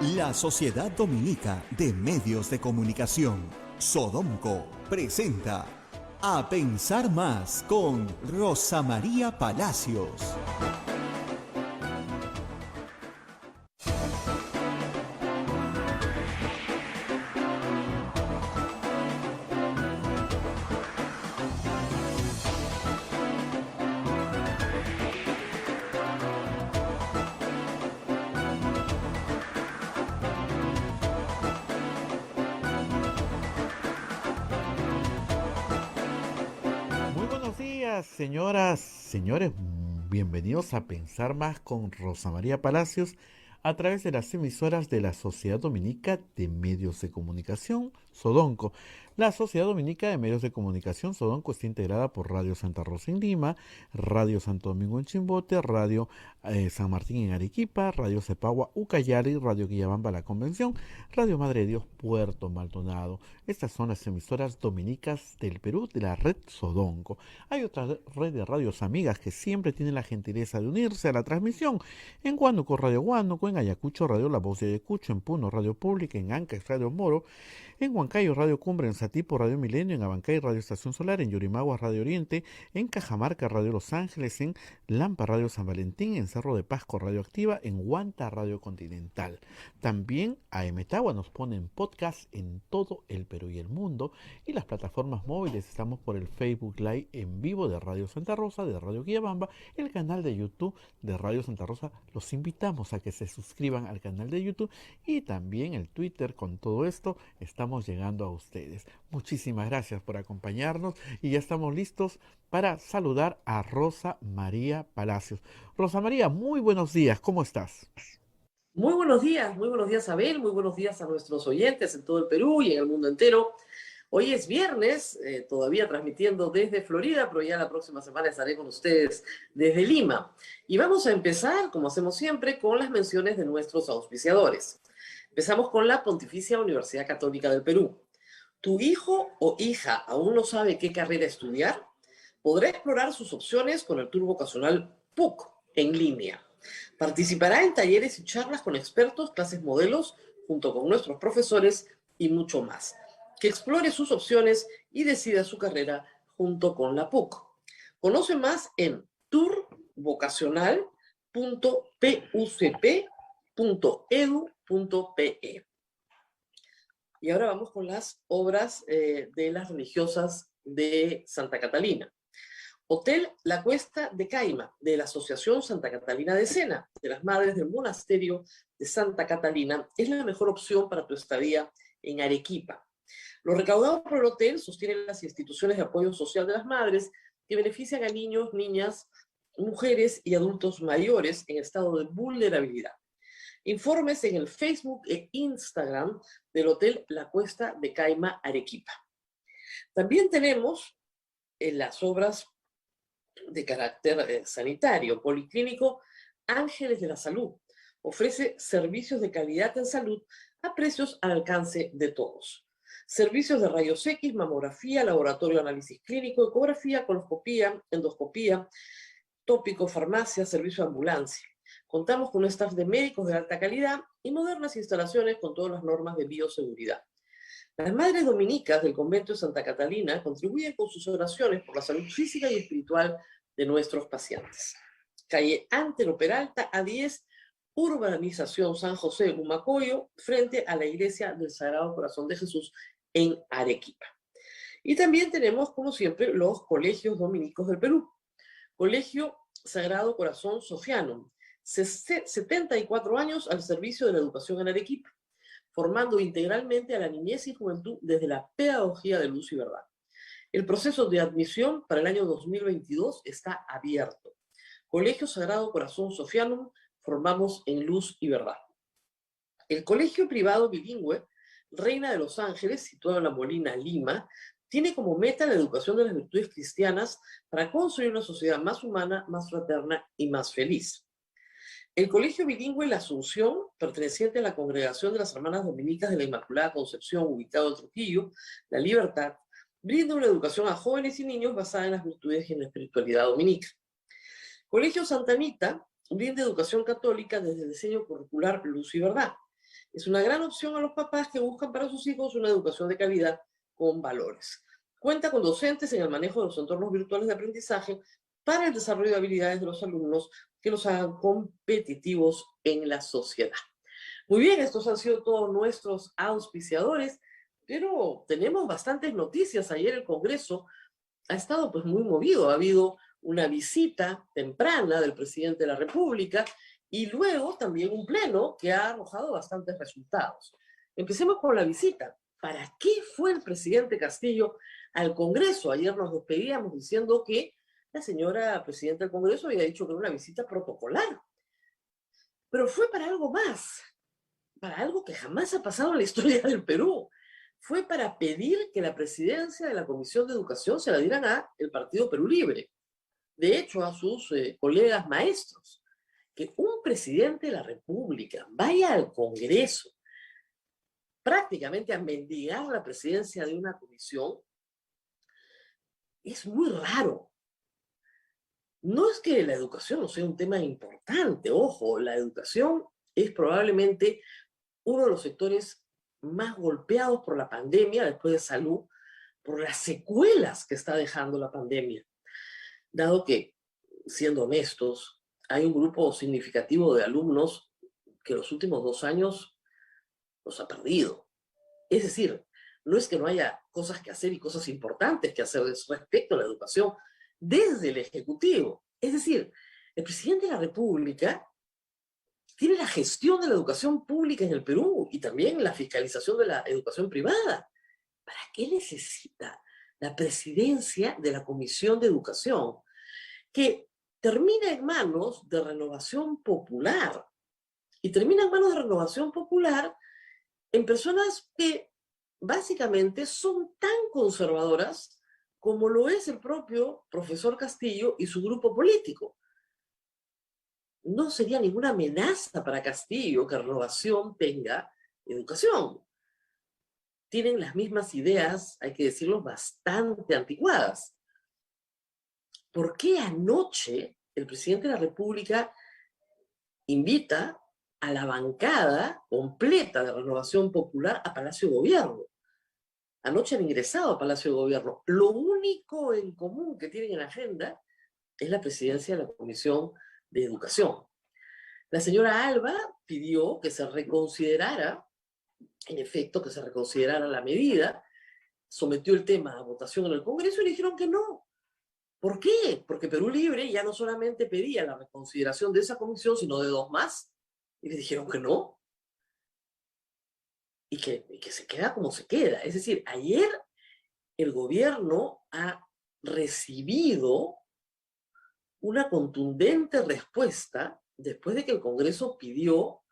La Sociedad Dominica de Medios de Comunicación, Sodomco, presenta A Pensar Más con Rosa María Palacios. Muy buenos días, señoras, señores. Bienvenidos a Pensar Más con Rosa María Palacios a través de las emisoras de la Sociedad Dominica de Medios de Comunicación, Sodonco. La Sociedad Dominica de Medios de Comunicación, Sodonco, está integrada por Radio Santa Rosa en Lima, Radio Santo Domingo en Chimbote, Radio San Martín en Arequipa, Radio Cepagua, Ucayali, Radio Quillabamba La Convención, Radio Madre de Dios, Puerto Maldonado. Estas son las emisoras dominicas del Perú de la red Sodonco. Hay otra red de radios amigas que siempre tienen la gentileza de unirse a la transmisión. En Huánuco, Radio Huánuco; en Ayacucho, Radio La Voz de Ayacucho; en Puno, Radio Pública; en Ancash, Radio Moro; en Huancayo, Radio Cumbre; en Satipo, Radio Milenio; en Abancay, Radio Estación Solar; en Yurimaguas, Radio Oriente; en Cajamarca, Radio Los Ángeles; en Lampa, Radio San Valentín; en Cerro de Pasco, Radio Activa; en Huanta, Radio Continental. También a Emetagua nos ponen podcast en todo el Perú y el mundo, y las plataformas móviles. Estamos por el Facebook Live en vivo de Radio Santa Rosa, de Radio Quillabamba, el canal de YouTube de Radio Santa Rosa. Los invitamos a que se suscriban al canal de YouTube y también el Twitter. Con todo esto estamos llegando a ustedes. Muchísimas gracias por acompañarnos y ya estamos listos para saludar a Rosa María Palacios. Rosa María, muy buenos días, ¿cómo estás? Muy buenos días, Abel, muy buenos días a nuestros oyentes en todo el Perú y en el mundo entero. Hoy es viernes, todavía transmitiendo desde Florida, pero ya la próxima semana estaré con ustedes desde Lima. Y vamos a empezar, como hacemos siempre, con las menciones de nuestros auspiciadores. Empezamos con la Pontificia Universidad Católica del Perú. ¿Tu hijo o hija aún no sabe qué carrera estudiar? Podrá explorar sus opciones con el tour vocacional PUC en línea. Participará en talleres y charlas con expertos, clases modelos, junto con nuestros profesores y mucho más. Que explore sus opciones y decida su carrera junto con la PUC. Conoce más en tourvocacional.pucp.edu.pe. Y ahora vamos con las obras de las religiosas de Santa Catalina. Hotel La Cuesta de Caima, de la Asociación Santa Catalina de Sena, de las Madres del Monasterio de Santa Catalina, es la mejor opción para tu estadía en Arequipa. Lo recaudado por el hotel sostiene las instituciones de apoyo social de las madres que benefician a niños, niñas, mujeres y adultos mayores en estado de vulnerabilidad. Informes en el Facebook e Instagram del Hotel La Cuesta de Caima, Arequipa. También tenemos las obras de carácter sanitario. Policlínico Ángeles de la Salud ofrece servicios de calidad en salud a precios al alcance de todos. Servicios de rayos X, mamografía, laboratorio de análisis clínico, ecografía, coloscopía, endoscopía, tópico, farmacia, servicio de ambulancia. Contamos con un staff de médicos de alta calidad y modernas instalaciones con todas las normas de bioseguridad. Las madres dominicas del convento de Santa Catalina contribuyen con sus oraciones por la salud física y espiritual de nuestros pacientes. Calle Antero Peralta, A10, Urbanización San José de Humacoyo, frente a la Iglesia del Sagrado Corazón de Jesús en Arequipa. Y también tenemos, como siempre, los colegios dominicos del Perú. Colegio Sagrado Corazón Sofiano, 74 años al servicio de la educación en Arequipa, formando integralmente a la niñez y juventud desde la pedagogía de luz y verdad. El proceso de admisión para el año 2022 está abierto. Colegio Sagrado Corazón Sofiano, formamos en luz y verdad. El colegio privado bilingüe Reina de los Ángeles, situado en La Molina, Lima, tiene como meta la educación de las virtudes cristianas para construir una sociedad más humana, más fraterna y más feliz. El Colegio Bilingüe La Asunción, perteneciente a la Congregación de las Hermanas Dominicas de la Inmaculada Concepción, ubicado en Trujillo, La Libertad, brinda una educación a jóvenes y niños basada en las virtudes y en la espiritualidad dominica. Colegio Santa Anita brinda educación católica desde el diseño curricular Luz y Verdad. Es una gran opción a los papás que buscan para sus hijos una educación de calidad con valores. Cuenta con docentes en el manejo de los entornos virtuales de aprendizaje para el desarrollo de habilidades de los alumnos que los hagan competitivos en la sociedad. Muy bien, estos han sido todos nuestros auspiciadores, pero tenemos bastantes noticias. Ayer el Congreso ha estado pues muy movido. Ha habido una visita temprana del presidente de la República y luego también un pleno que ha arrojado bastantes resultados. Empecemos con la visita. ¿Para qué fue el presidente Castillo al Congreso? Ayer nos despedíamos diciendo que la señora presidenta del Congreso había dicho que era una visita protocolar. Pero fue para algo más, para algo que jamás ha pasado en la historia del Perú. Fue para pedir que la presidencia de la Comisión de Educación se la dieran a el Partido Perú Libre. De hecho, a sus colegas maestros. Que un presidente de la República vaya al Congreso prácticamente a mendigar la presidencia de una comisión es muy raro. No es que la educación no sea un tema importante, ojo, la educación es probablemente uno de los sectores más golpeados por la pandemia, después de salud, por las secuelas que está dejando la pandemia. Dado que, siendo honestos, hay un grupo significativo de alumnos que los últimos 2 años los ha perdido. Es decir, no es que no haya cosas que hacer y cosas importantes que hacer respecto a la educación desde el Ejecutivo. Es decir, el presidente de la República tiene la gestión de la educación pública en el Perú y también la fiscalización de la educación privada. ¿Para qué necesita la presidencia de la Comisión de Educación? Que termina en manos de Renovación Popular. Y termina en manos de Renovación Popular en personas que básicamente son tan conservadoras como lo es el propio profesor Castillo y su grupo político. No sería ninguna amenaza para Castillo que Renovación tenga educación. Tienen las mismas ideas, hay que decirlo, bastante anticuadas. ¿Por qué anoche el presidente de la República invita a la bancada completa de Renovación Popular a Palacio de Gobierno? Anoche han ingresado a Palacio de Gobierno. Lo único en común que tienen en la agenda es la presidencia de la Comisión de Educación. La señora Alba pidió que se reconsiderara, en efecto, que se reconsiderara la medida, sometió el tema a votación en el Congreso y le dijeron que no. ¿Por qué? Porque Perú Libre ya no solamente pedía la reconsideración de esa comisión, sino de 2 más, y le dijeron que no. Y que se queda como se queda. Es decir, ayer el gobierno ha recibido una contundente respuesta después de que el Congreso pidió,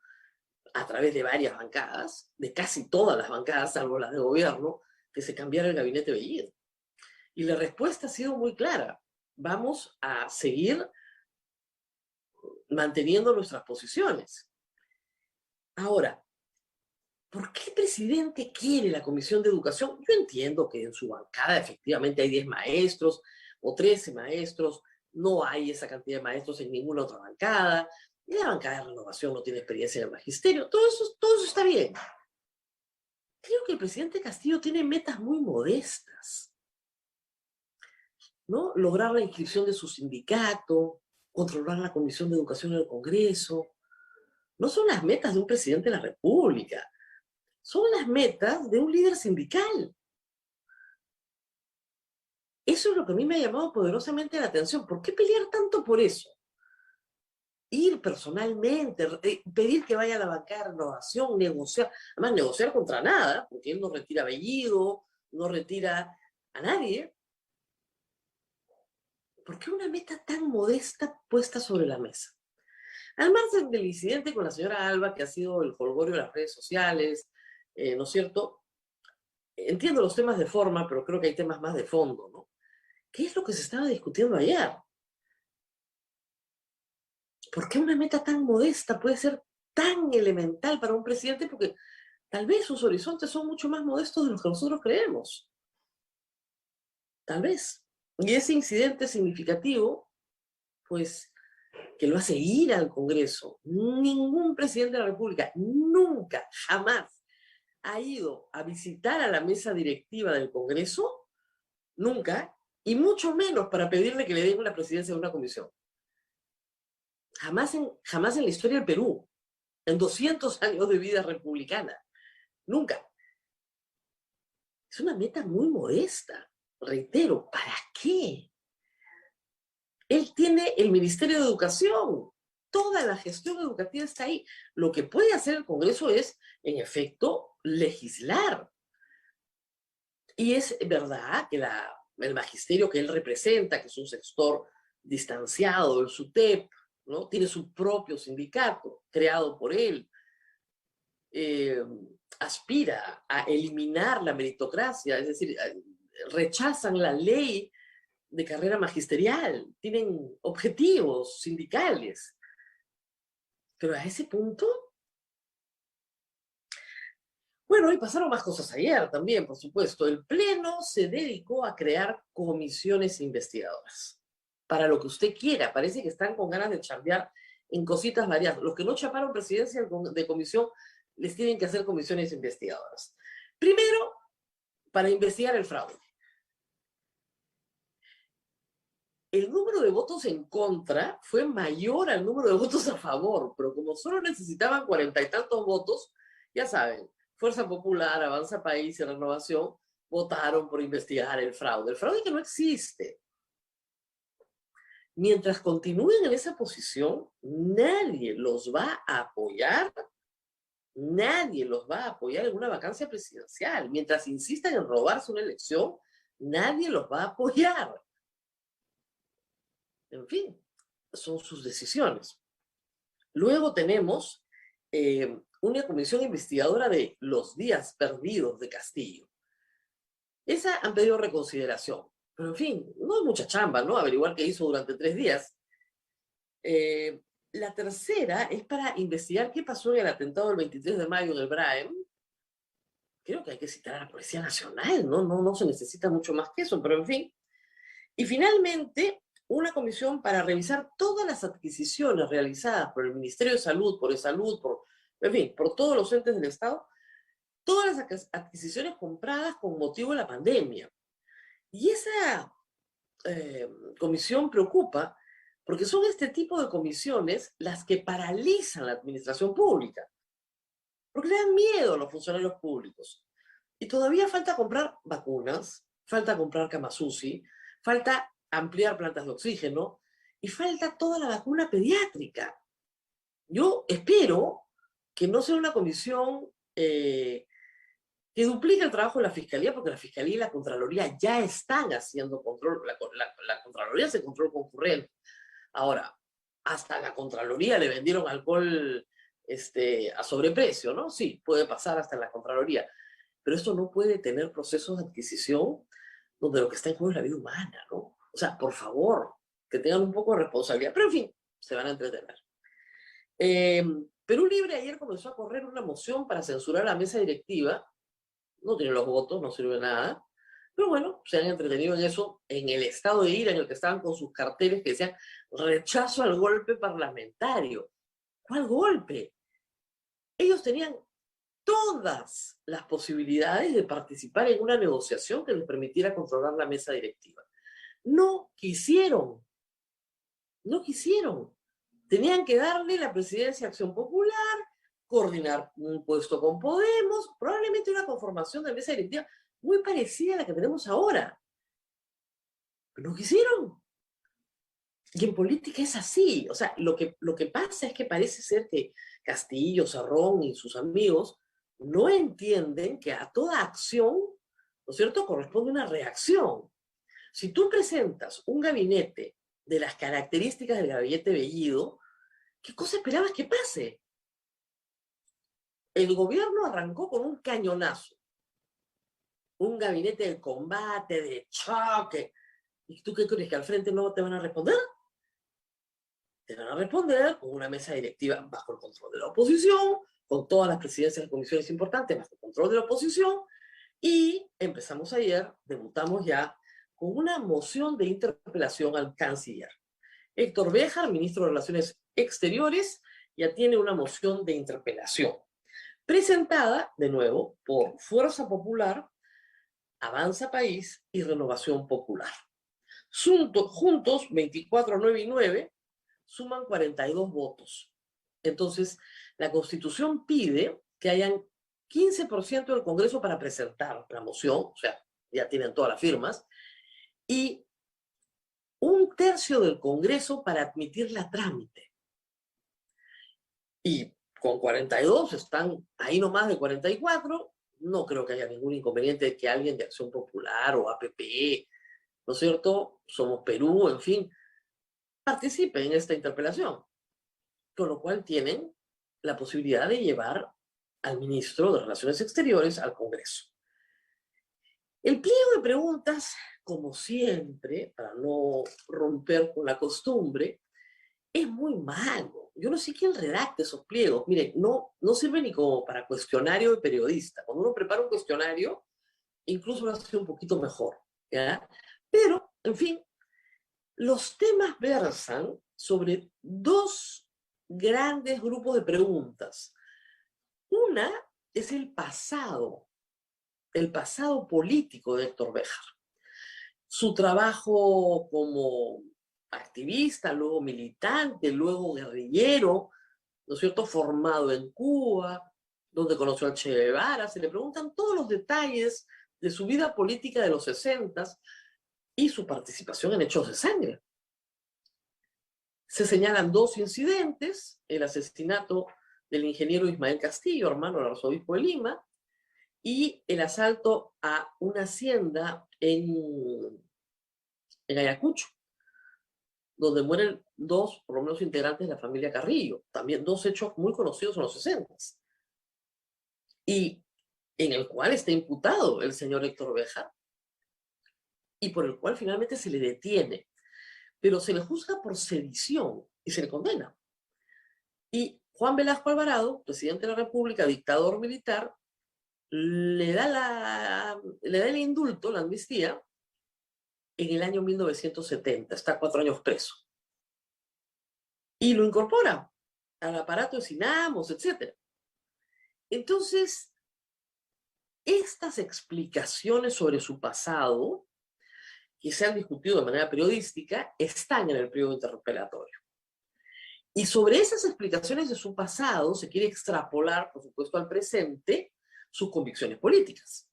a través de varias bancadas, de casi todas las bancadas, salvo las de gobierno, que se cambiara el gabinete Bellido. Y la respuesta ha sido muy clara. Vamos a seguir manteniendo nuestras posiciones. Ahora, ¿por qué el presidente quiere la Comisión de Educación? Yo entiendo que en su bancada efectivamente hay 10 maestros o 13 maestros, no hay esa cantidad de maestros en ninguna otra bancada, y la bancada de Renovación no tiene experiencia en el magisterio, todo eso está bien. Creo que el presidente Castillo tiene metas muy modestas, ¿no? Lograr la inscripción de su sindicato, controlar la Comisión de Educación en el Congreso. No son las metas de un presidente de la República, son las metas de un líder sindical. Eso es lo que a mí me ha llamado poderosamente la atención. ¿Por qué pelear tanto por eso? Ir personalmente, pedir que vaya a la bancada de Renovación, negociar, además negociar contra nada, porque él no retira a Bellido, no retira a nadie. ¿Por qué una meta tan modesta puesta sobre la mesa? Al margen del incidente con la señora Alba, que ha sido el jolgorio de las redes sociales, ¿no es cierto? Entiendo los temas de forma, pero creo que hay temas más de fondo, ¿no? ¿Qué es lo que se estaba discutiendo ayer? ¿Por qué una meta tan modesta puede ser tan elemental para un presidente? Porque tal vez sus horizontes son mucho más modestos de los que nosotros creemos. Tal vez. Y ese incidente significativo, pues, que lo hace ir al Congreso. Ningún presidente de la República, nunca, jamás, ha ido a visitar a la mesa directiva del Congreso, nunca, y mucho menos para pedirle que le den la presidencia de una comisión. Jamás en la historia del Perú, en 200 años de vida republicana, nunca. Es una meta muy modesta, reitero, ¿para qué? Él tiene el Ministerio de Educación, toda la gestión educativa está ahí. Lo que puede hacer el Congreso es, en efecto, legislar. Y es verdad que el magisterio que él representa, que es un sector distanciado del SUTEP, ¿no? Tiene su propio sindicato creado por él, aspira a eliminar la meritocracia, es decir, rechazan la ley de carrera magisterial, tienen objetivos sindicales. Pero a ese punto... Bueno, y pasaron más cosas ayer también, por supuesto. El Pleno se dedicó a crear comisiones investigadoras. Para lo que usted quiera, parece que están con ganas de chambear en cositas variadas. Los que no chaparon presidencia de comisión, les tienen que hacer comisiones investigadoras. Primero, para investigar el fraude. El número de votos en contra fue mayor al número de votos a favor, pero como solo necesitaban 40 y tantos votos, ya saben, Fuerza Popular, Avanza País y Renovación votaron por investigar el fraude que no existe. Mientras continúen en esa posición, nadie los va a apoyar, nadie los va a apoyar en una vacancia presidencial. Mientras insistan en robarse una elección, nadie los va a apoyar. En fin, son sus decisiones. Luego tenemos una comisión investigadora de los días perdidos de Castillo. Esa han pedido reconsideración. Pero en fin, no hay mucha chamba, ¿no? Averiguar qué hizo durante 3 días. La tercera es para investigar qué pasó en el atentado del 23 de mayo en el Braem. Creo que hay que citar a la Policía Nacional, ¿no? No se necesita mucho más que eso, pero en fin. Y finalmente, una comisión para revisar todas las adquisiciones realizadas por el Ministerio de Salud, por ESalud, en fin, por todos los entes del Estado, todas las adquisiciones compradas con motivo de la pandemia. Y esa comisión preocupa porque son este tipo de comisiones las que paralizan la administración pública, porque le dan miedo a los funcionarios públicos. Y todavía falta comprar vacunas, falta comprar camas UCI, falta ampliar plantas de oxígeno y falta toda la vacuna pediátrica. Yo espero que no sea una comisión que duplique el trabajo de la Fiscalía, porque la Fiscalía y la Contraloría ya están haciendo control, la Contraloría hace control concurrente. Ahora, hasta la Contraloría le vendieron alcohol a sobreprecio, ¿no? Sí, puede pasar hasta en la Contraloría, pero esto no puede tener procesos de adquisición donde lo que está en juego es la vida humana, ¿no? O sea, por favor, que tengan un poco de responsabilidad. Pero en fin, se van a entretener. Perú Libre ayer comenzó a correr una moción para censurar la mesa directiva. No tiene los votos, no sirve de nada. Pero bueno, se han entretenido en eso, en el estado de ira en el que estaban con sus carteles que decían rechazo al golpe parlamentario. ¿Cuál golpe? Ellos tenían todas las posibilidades de participar en una negociación que les permitiera controlar la mesa directiva. No quisieron. No quisieron. Tenían que darle la presidencia a Acción Popular, coordinar un puesto con Podemos, probablemente una conformación de mesa directiva muy parecida a la que tenemos ahora. Pero no quisieron. Y en política es así. O sea, lo que pasa es que parece ser que Castillo, Cerrón y sus amigos no entienden que a toda acción, ¿no es cierto?, corresponde una reacción. Si tú presentas un gabinete de las características del gabinete Bellido, ¿qué cosa esperabas que pase? El gobierno arrancó con un cañonazo, un gabinete de combate, de choque. ¿Y tú qué crees? ¿Que al frente no te van a responder? Te van a responder con una mesa directiva bajo el control de la oposición, con todas las presidencias de comisiones importantes bajo el control de la oposición, y empezamos ayer, debutamos ya con una moción de interpelación al canciller. Héctor Béjar, ministro de Relaciones Exteriores, ya tiene una moción de interpelación, presentada, de nuevo, por Fuerza Popular, Avanza País y Renovación Popular. Juntos, 24, 9 y 9, suman 42 votos. Entonces, la Constitución pide que hayan 15% del Congreso para presentar la moción, o sea, ya tienen todas las firmas, y 1/3 del Congreso para admitirla a trámite. Y con 42 están ahí nomás de 44, no creo que haya ningún inconveniente de que alguien de Acción Popular o APP, ¿no es cierto? Somos Perú, en fin, participe en esta interpelación. Con lo cual tienen la posibilidad de llevar al ministro de Relaciones Exteriores al Congreso. El pliego de preguntas, como siempre, para no romper con la costumbre, es muy malo. Yo no sé quién redacta esos pliegos. Miren, no sirve ni como para cuestionario de periodista. Cuando uno prepara un cuestionario, incluso lo hace un poquito mejor, ¿ya? Pero, en fin, los temas versan sobre dos grandes grupos de preguntas. Una es el pasado político de Héctor Béjar. Su trabajo como activista, luego militante, luego guerrillero, ¿no es cierto?, formado en Cuba, donde conoció al Che Guevara. Se le preguntan todos los detalles de su vida política de los 60 y su participación en hechos de sangre. Se señalan dos incidentes: el asesinato del ingeniero Ismael Castillo, hermano del arzobispo de Lima, y el asalto a una hacienda en Ayacucho, donde mueren dos, por lo menos, integrantes de la familia Carrillo. También dos hechos muy conocidos en los 60. Y en el cual está imputado el señor Héctor Béjar, y por el cual finalmente se le detiene. Pero se le juzga por sedición y se le condena. Y Juan Velasco Alvarado, presidente de la República, dictador militar, le da el indulto, la amnistía, en el año 1970. Está 4 años preso. Y lo incorpora al aparato de Sinamos, etc. Entonces, estas explicaciones sobre su pasado, que se han discutido de manera periodística, están en el pliego interpelatorio. Y sobre esas explicaciones de su pasado se quiere extrapolar, por supuesto, al presente, sus convicciones políticas.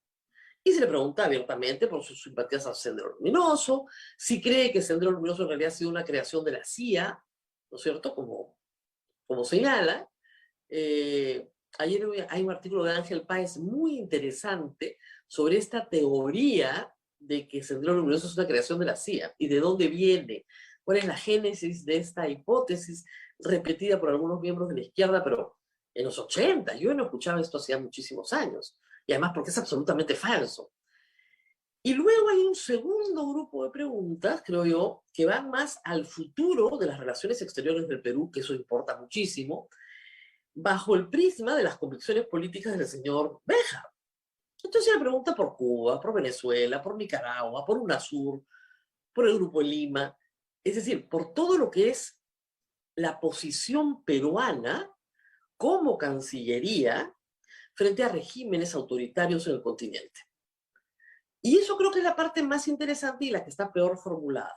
Y se le pregunta abiertamente por sus simpatías a Sendero Luminoso, si cree que Sendero Luminoso en realidad ha sido una creación de la CIA, ¿no es cierto?, como señala. Ayer hay un artículo de Ángel Páez muy interesante sobre esta teoría de que Sendero Luminoso es una creación de la CIA y de dónde viene, cuál es la génesis de esta hipótesis repetida por algunos miembros de la izquierda, pero en los 80. Yo no escuchaba esto hacía muchísimos años, y además porque es absolutamente falso. Y luego hay un segundo grupo de preguntas, creo yo, que van más al futuro de las relaciones exteriores del Perú, que eso importa muchísimo, bajo el prisma de las convicciones políticas del señor Béjar. Entonces se le pregunta por Cuba, por Venezuela, por Nicaragua, por UNASUR, por el Grupo de Lima, es decir, por todo lo que es la posición peruana como Cancillería frente a regímenes autoritarios en el continente. Y eso creo que es la parte más interesante y la que está peor formulada.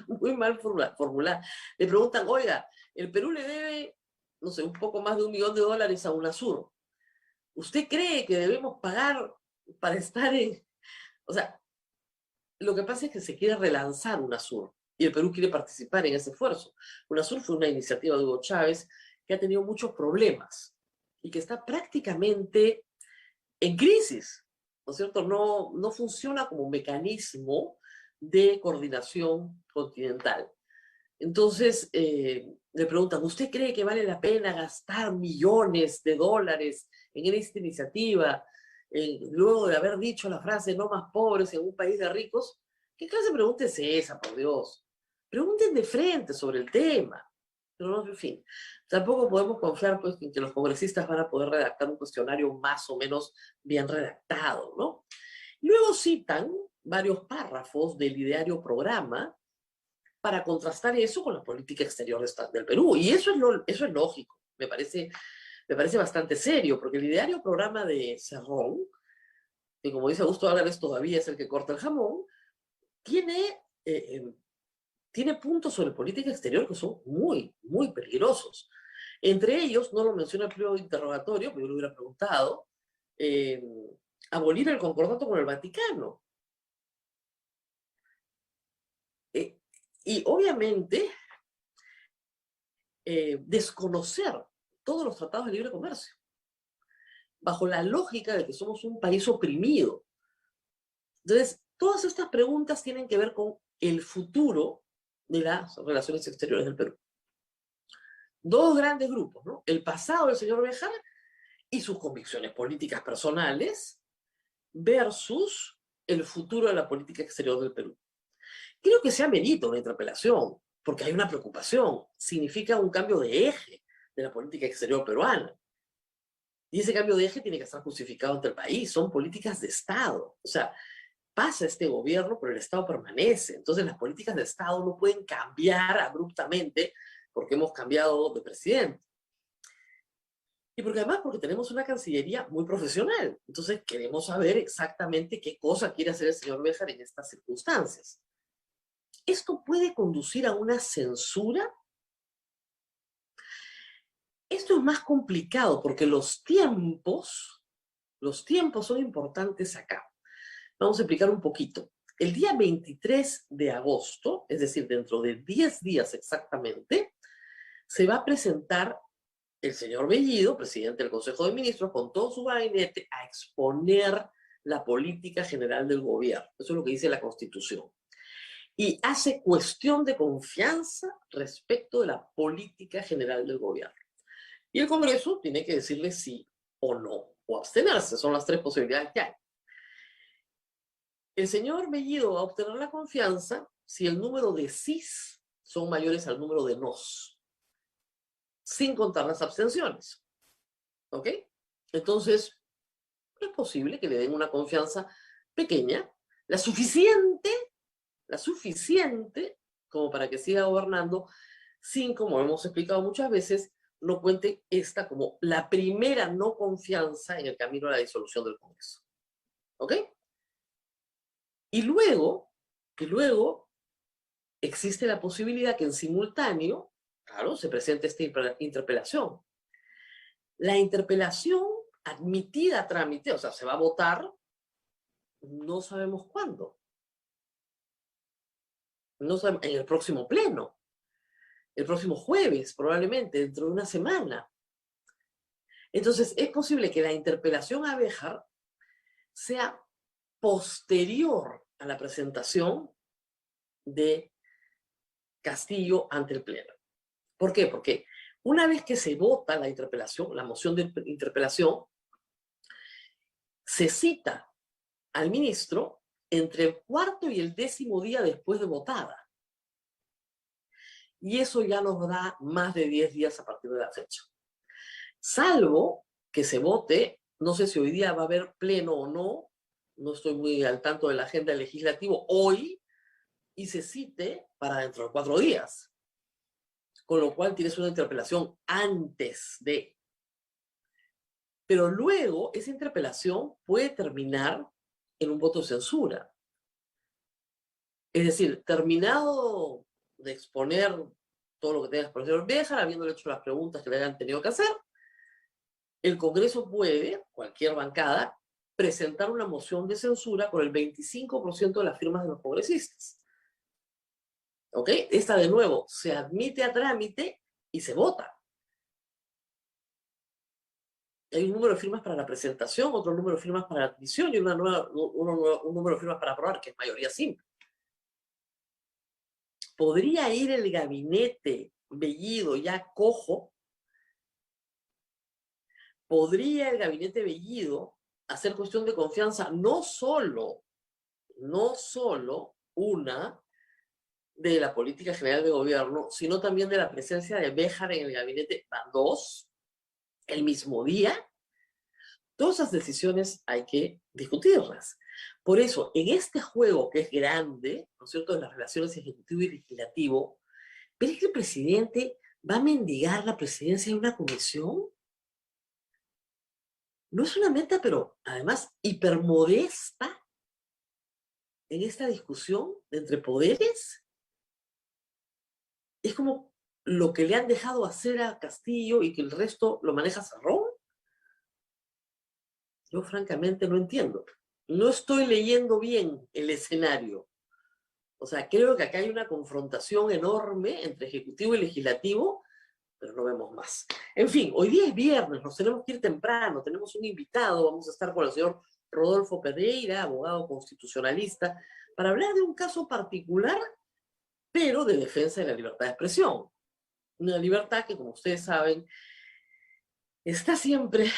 Muy mal formulada. Le preguntan, oiga, el Perú le debe, no sé, un poco más de $1 millón a UNASUR. ¿Usted cree que debemos pagar para estar en...? O sea, lo que pasa es que se quiere relanzar UNASUR y el Perú quiere participar en ese esfuerzo. UNASUR fue una iniciativa de Hugo Chávez que ha tenido muchos problemas y que está prácticamente en crisis, ¿no es cierto? No funciona como mecanismo de coordinación continental. Entonces, le preguntan, ¿usted cree que vale la pena gastar millones de dólares en esta iniciativa, luego de haber dicho la frase no más pobres en un país de ricos? ¿Qué clase de pregunta es esa, por Dios? Pregunten de frente sobre el tema. Pero no, en fin, tampoco podemos confiar, pues, en que los congresistas van a poder redactar un cuestionario más o menos bien redactado, ¿no? Luego citan varios párrafos del ideario programa para contrastar eso con la política exterior del Perú. Y eso es lógico, me parece bastante serio, porque el ideario programa de Cerrón, que como dice Augusto Álvarez todavía es el que corta el jamón, tiene, tiene puntos sobre política exterior que son muy, muy peligrosos. Entre ellos, no lo menciona el pliego interrogatorio, pero yo lo hubiera preguntado, abolir el concordato con el Vaticano. Y obviamente, desconocer todos los tratados de libre comercio, bajo la lógica de que somos un país oprimido. Entonces, todas estas preguntas tienen que ver con el futuro de las relaciones exteriores del Perú. Dos grandes grupos, ¿no? El pasado del señor Béjar y sus convicciones políticas personales versus el futuro de la política exterior del Perú. Creo que se ha merito una interpelación, porque hay una preocupación. Significa un cambio de eje de la política exterior peruana. Y ese cambio de eje tiene que estar justificado ante el país. Son políticas de Estado. O sea, pasa este gobierno, pero el Estado permanece. Entonces las políticas de Estado no pueden cambiar abruptamente porque hemos cambiado de presidente. Y porque además porque tenemos una Cancillería muy profesional. Entonces queremos saber exactamente qué cosa quiere hacer el señor Béjar en estas circunstancias. ¿Esto puede conducir a una censura? Esto es más complicado porque los tiempos son importantes acá. Vamos a explicar un poquito. El día 23 de agosto, es decir, dentro de 10 días exactamente, se va a presentar el señor Bellido, presidente del Consejo de Ministros, con todo su gabinete, a exponer la política general del gobierno. Eso es lo que dice la Constitución. Y hace cuestión de confianza respecto de la política general del gobierno. Y el Congreso tiene que decirle sí o no, o abstenerse. Son las tres posibilidades que hay. El señor Bellido va a obtener la confianza si el número de sís son mayores al número de nos, sin contar las abstenciones. ¿Ok? Entonces, es posible que le den una confianza pequeña, la suficiente como para que siga gobernando, sin, como hemos explicado muchas veces, no cuente esta como la primera no confianza en el camino a la disolución del Congreso. ¿Ok? Y luego existe la posibilidad que en simultáneo, claro, se presente esta interpelación. La interpelación admitida a trámite, o sea, se va a votar, no sabemos cuándo. No sabemos, en el próximo pleno, el próximo jueves, probablemente, dentro de una semana. Entonces, es posible que la interpelación a Béjar sea posterior a la presentación de Castillo ante el Pleno. ¿Por qué? Porque una vez que se vota la interpelación, la moción de interpelación, se cita al ministro entre el cuarto y el 10º día después de votada. Y eso ya nos da más de 10 días a partir de la fecha. Salvo que se vote, no sé si hoy día va a haber pleno o no, no estoy muy al tanto de la agenda legislativa hoy, y se cite para dentro de 4 días. Con lo cual tienes una interpelación antes de. Pero luego esa interpelación puede terminar en un voto de censura. Es decir, terminado de exponer todo lo que tengas por el señor Béjar, habiéndole hecho las preguntas que le hayan tenido que hacer, el Congreso puede, cualquier bancada, presentar una moción de censura con el 25% de las firmas de los congresistas. ¿Ok? Esta, de nuevo, se admite a trámite y se vota. Hay un número de firmas para la presentación, otro número de firmas para la admisión y un número de firmas para aprobar, que es mayoría simple. ¿Podría ir el gabinete Bellido ya cojo? ¿Podría el gabinete Bellido hacer cuestión de confianza no solo una de la política general de gobierno, sino también de la presencia de Béjar en el gabinete? Van 2 el mismo día. Todas esas decisiones hay que discutirlas. Por eso, en este juego que es grande, ¿no es cierto?, de las relaciones ejecutivo y legislativo, ¿ves que el presidente va a mendigar la presidencia de una comisión? No es una meta, pero además hipermodesta en esta discusión entre poderes. Es como lo que le han dejado hacer a Castillo y que el resto lo maneja Cerrón. Yo francamente no entiendo. No estoy leyendo bien el escenario. O sea, creo que acá hay una confrontación enorme entre Ejecutivo y Legislativo, pero no vemos más. En fin, hoy día es viernes, nos tenemos que ir temprano, tenemos un invitado, vamos a estar con el señor Rodolfo Pereira, abogado constitucionalista, para hablar de un caso particular, pero de defensa de la libertad de expresión. Una libertad que, como ustedes saben, está siempre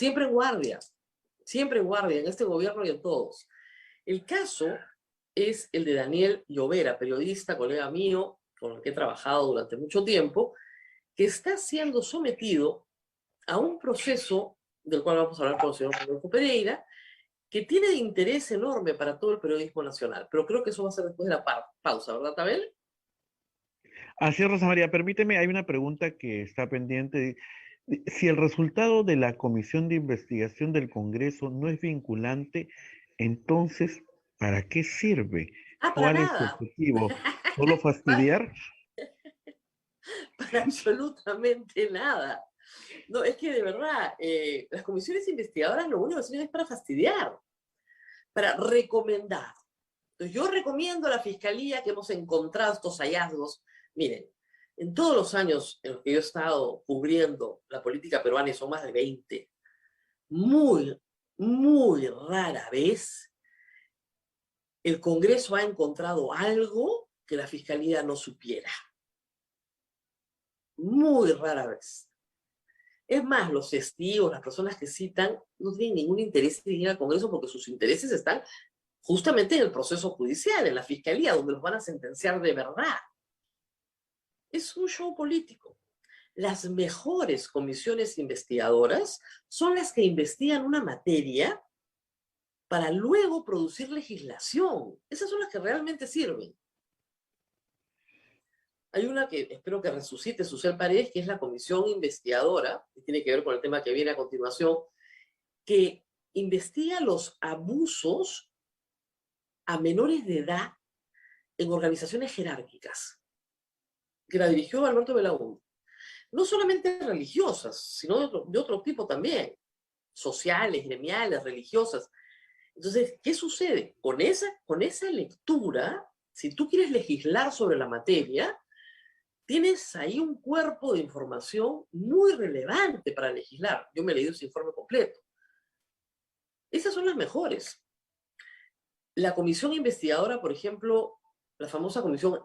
en guardia en este gobierno y en todos. El caso es el de Daniel Llovera, periodista, colega mío, con el que he trabajado durante mucho tiempo, que está siendo sometido a un proceso del cual vamos a hablar con el señor Rodolfo Pereira, que tiene de interés enorme para todo el periodismo nacional. Pero creo que eso va a ser después de la pausa, ¿verdad, Tabel? Así es, Rosa María, permíteme, hay una pregunta que está pendiente. Si el resultado de la comisión de investigación del Congreso no es vinculante, entonces, ¿para qué sirve? Ah, para ¿Cuál es su nada. objetivo? ¿Solo fastidiar? Para absolutamente nada. No, es que de verdad, las comisiones investigadoras lo único que sirven es para fastidiar, para recomendar. Entonces yo recomiendo a la Fiscalía que hemos encontrado estos hallazgos. Miren, en todos los años en los que yo he estado cubriendo la política peruana, y son más de 20, muy, muy rara vez el Congreso ha encontrado algo que la Fiscalía no supiera. Muy rara vez. Es más, los testigos, las personas que citan, no tienen ningún interés en ir al Congreso porque sus intereses están justamente en el proceso judicial, en la Fiscalía, donde los van a sentenciar de verdad. Es un show político. Las mejores comisiones investigadoras son las que investigan una materia para luego producir legislación. Esas son las que realmente sirven. Hay una que espero que resucite Susel Paredes, que es la comisión investigadora, que tiene que ver con el tema que viene a continuación, que investiga los abusos a menores de edad en organizaciones jerárquicas, que la dirigió Alberto Belaúnde. No solamente religiosas, sino de otro tipo también, sociales, gremiales, religiosas. Entonces, ¿qué sucede? Con esa lectura, si tú quieres legislar sobre la materia, tienes ahí un cuerpo de información muy relevante para legislar. Yo me he leído ese informe completo. Esas son las mejores. La comisión investigadora, por ejemplo, la famosa comisión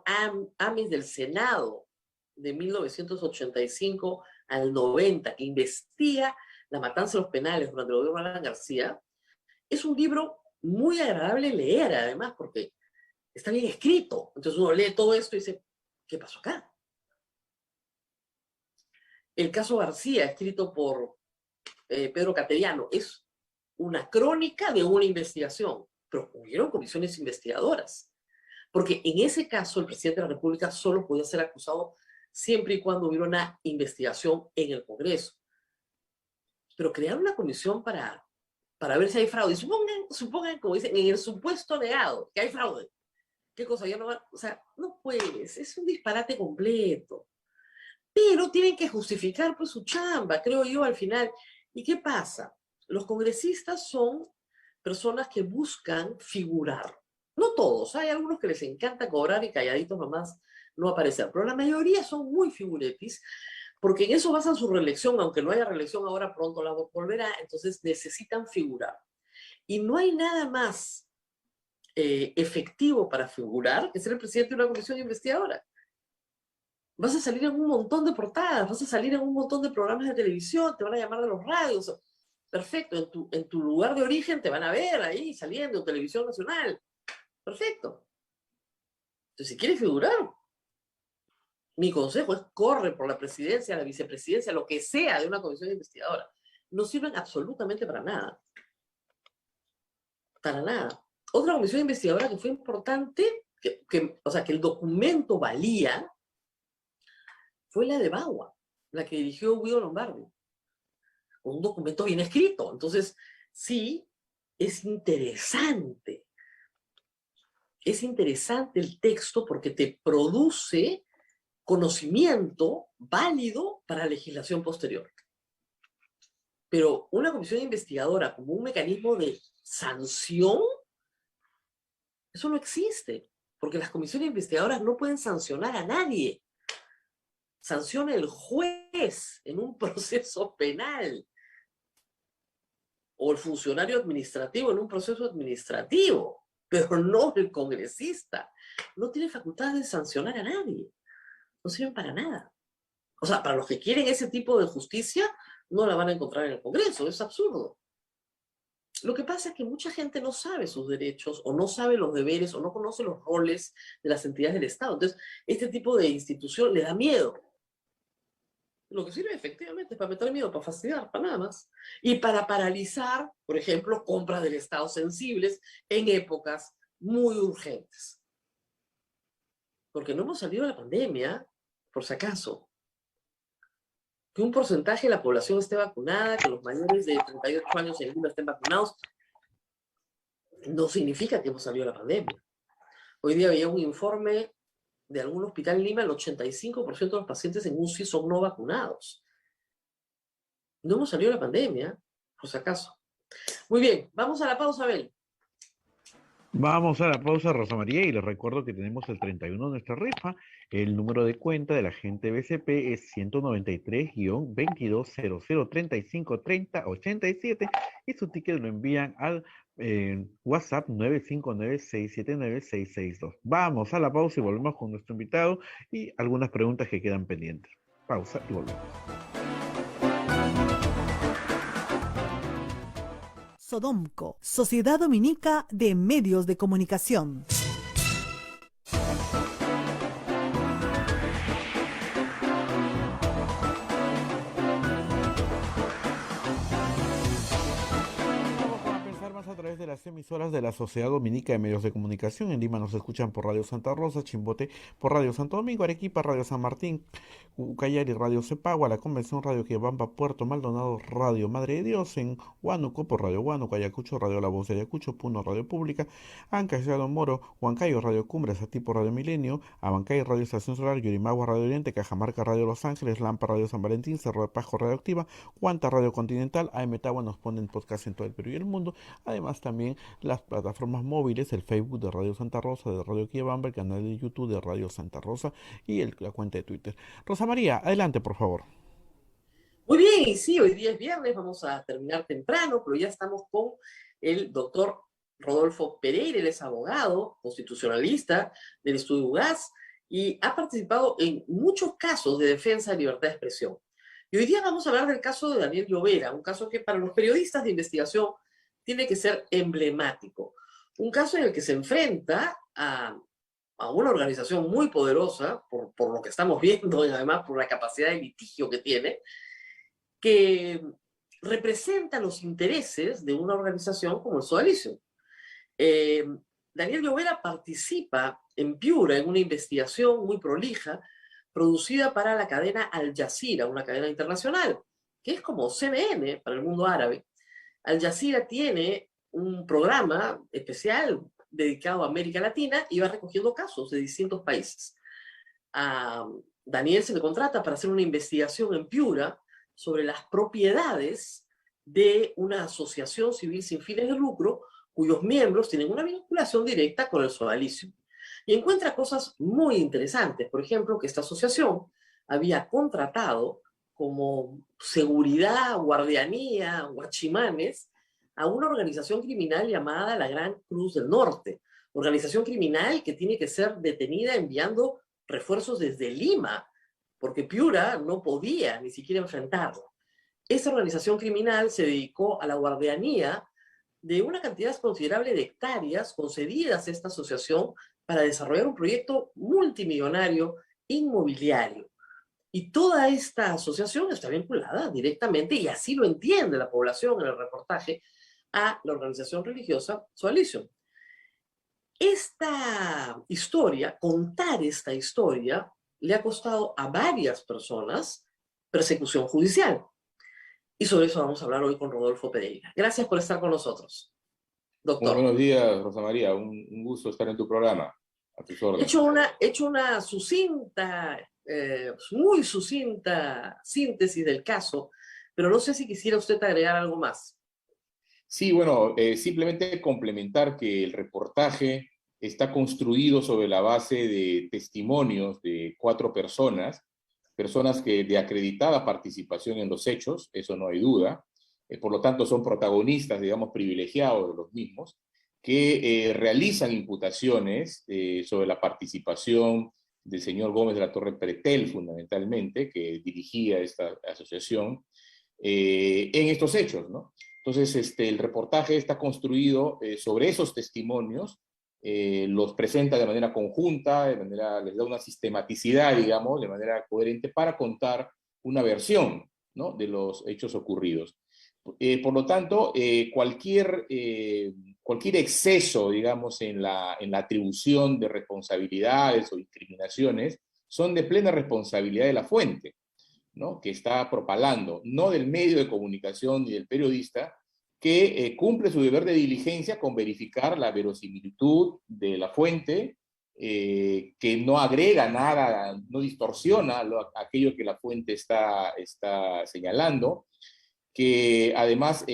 AMIS del Senado de 1985 al 90, que investiga la matanza de los penales durante el gobierno de Alan García, es un libro muy agradable leer, además, porque está bien escrito. Entonces uno lee todo esto y dice, ¿qué pasó acá? El caso García, escrito por Pedro Cateriano, es una crónica de una investigación, pero hubieron comisiones investigadoras, porque en ese caso el presidente de la República solo podía ser acusado siempre y cuando hubiera una investigación en el Congreso. Pero crear una comisión para ver si hay fraude, supongan, como dicen, en el supuesto negado que hay fraude, ¿qué cosa? Ya no va, o sea, no puedes, es un disparate completo. Pero tienen que justificar pues su chamba, creo yo, al final. ¿Y qué pasa? Los congresistas son personas que buscan figurar. No todos, hay algunos que les encanta cobrar y calladitos nomás no aparecer, pero la mayoría son muy figuretis, porque en eso basan su reelección, aunque no haya reelección ahora, pronto la volverá, entonces necesitan figurar. Y no hay nada más efectivo para figurar que ser el presidente de una comisión investigadora. Vas a salir en un montón de portadas, vas a salir en un montón de programas de televisión, te van a llamar de los radios. Perfecto, en tu lugar de origen te van a ver ahí saliendo en televisión nacional. Perfecto. Entonces, si quieres figurar, mi consejo es corre por la presidencia, la vicepresidencia, lo que sea de una comisión investigadora. No sirven absolutamente para nada. para nada. Otra comisión investigadora que fue importante, o sea, que el documento valía, fue la de Bagua, la que dirigió Guido Lombardi. Un documento bien escrito. Entonces, sí, es interesante. Es interesante el texto porque te produce conocimiento válido para legislación posterior. Pero una comisión investigadora como un mecanismo de sanción, eso no existe, porque las comisiones investigadoras no pueden sancionar a nadie. Sanciona el juez en un proceso penal o el funcionario administrativo en un proceso administrativo, pero no el congresista. No tiene facultad de sancionar a nadie. No sirven para nada. O sea, para los que quieren ese tipo de justicia, no la van a encontrar en el Congreso. Es absurdo. Lo que pasa es que mucha gente no sabe sus derechos, o no sabe los deberes, o no conoce los roles de las entidades del Estado. Entonces, este tipo de institución le da miedo. Lo que sirve efectivamente es para meter miedo, para fastidiar, para nada más. Y para paralizar, por ejemplo, compras del Estado sensibles en épocas muy urgentes. Porque no hemos salido de la pandemia, por si acaso. Que un porcentaje de la población esté vacunada, que los mayores de 38 años en Lima estén vacunados, no significa que hemos salido de la pandemia. Hoy día había un informe de algún hospital en Lima, el 85% de los pacientes en UCI son no vacunados. No hemos salido de la pandemia, por si acaso. Muy bien, vamos a la pausa, Abel. Vamos a la pausa, Rosa María, y les recuerdo que tenemos el 31 de nuestra rifa. El número de cuenta del agente BCP es 193-2200353087 y su ticket lo envían al WhatsApp 959-679-662. Vamos a la pausa y volvemos con nuestro invitado y algunas preguntas que quedan pendientes. Pausa y volvemos. Sodomco, Sociedad Dominica de Medios de Comunicación. A través de las emisoras de la Sociedad Dominica de Medios de Comunicación. En Lima nos escuchan por Radio Santa Rosa, Chimbote por Radio Santo Domingo, Arequipa, Radio San Martín, Ucayali, Radio Cepagua, La Convención, Radio Quebamba, Puerto Maldonado, Radio Madre de Dios, en Huánuco por Radio Huánuco, Ayacucho, Radio La Voz de Ayacucho, Puno, Radio Pública, Ancash, Moro, Huancayo, Radio Cumbres, Atipo, Radio Milenio, Abancay, Radio Estación Solar, Yurimagua, Radio Oriente, Cajamarca, Radio Los Ángeles, Lampa, Radio San Valentín, Cerro de Pasco, Radio Activa, Huanta, Radio Continental, AM Tagua nos ponen podcast en todo el Perú y el mundo. Además, también las plataformas móviles, el Facebook de Radio Santa Rosa, de Radio Quebamba, el canal de YouTube de Radio Santa Rosa y la cuenta de Twitter. Rosa María, adelante, por favor. Muy bien, y sí, hoy día es viernes, vamos a terminar temprano, pero ya estamos con el doctor Rodolfo Pereira. Él es abogado, constitucionalista del Estudio UGAS y ha participado en muchos casos de defensa de libertad de expresión. Y hoy día vamos a hablar del caso de Daniel Llovera, un caso que para los periodistas de investigación tiene que ser emblemático. Un caso en el que se enfrenta a una organización muy poderosa, por lo que estamos viendo, y además por la capacidad de litigio que tiene, que representa los intereses de una organización como el Sodalicio. Daniel Llovera participa en Piura en una investigación muy prolija producida para la cadena Al Jazeera, una cadena internacional, que es como CNN para el mundo árabe. Al Jazeera tiene un programa especial dedicado a América Latina y va recogiendo casos de distintos países. A Daniel se le contrata para hacer una investigación en Piura sobre las propiedades de una asociación civil sin fines de lucro cuyos miembros tienen una vinculación directa con el sodalicio. Y encuentra cosas muy interesantes. Por ejemplo, que esta asociación había contratado como seguridad, guardianía, guachimanes, a una organización criminal llamada la Gran Cruz del Norte. Organización criminal que tiene que ser detenida enviando refuerzos desde Lima, porque Piura no podía ni siquiera enfrentarlo. Esa organización criminal se dedicó a la guardianía de una cantidad considerable de hectáreas concedidas a esta asociación para desarrollar un proyecto multimillonario inmobiliario. Y toda esta asociación está vinculada directamente, y así lo entiende la población en el reportaje, a la organización religiosa Coalition. Esta historia, contar esta historia, le ha costado a varias personas persecución judicial. Y sobre eso vamos a hablar hoy con Rodolfo Pereira. Gracias por estar con nosotros, doctor. Muy buenos días, Rosa María. Un gusto estar en tu programa. A tus órdenes. He hecho una sucinta, muy sucinta síntesis del caso, pero no sé si quisiera usted agregar algo más. Sí, bueno, simplemente complementar que el reportaje está construido sobre la base de testimonios de 4 personas que de acreditada participación en los hechos, eso no hay duda, por lo tanto son protagonistas, digamos, privilegiados de los mismos, que realizan imputaciones sobre la participación del señor Gómez de la Torre Pretel, fundamentalmente, que dirigía esta asociación, en estos hechos, ¿no? Entonces, el reportaje está construido sobre esos testimonios, los presenta de manera conjunta, les da una sistematicidad, digamos, de manera coherente para contar una versión, ¿no?, de los hechos ocurridos. Por lo tanto, cualquier exceso, digamos, en la atribución de responsabilidades o incriminaciones son de plena responsabilidad de la fuente, ¿no?, que está propalando, no del medio de comunicación ni del periodista, que cumple su deber de diligencia con verificar la verosimilitud de la fuente, que no agrega nada, no distorsiona aquello que la fuente está señalando, que además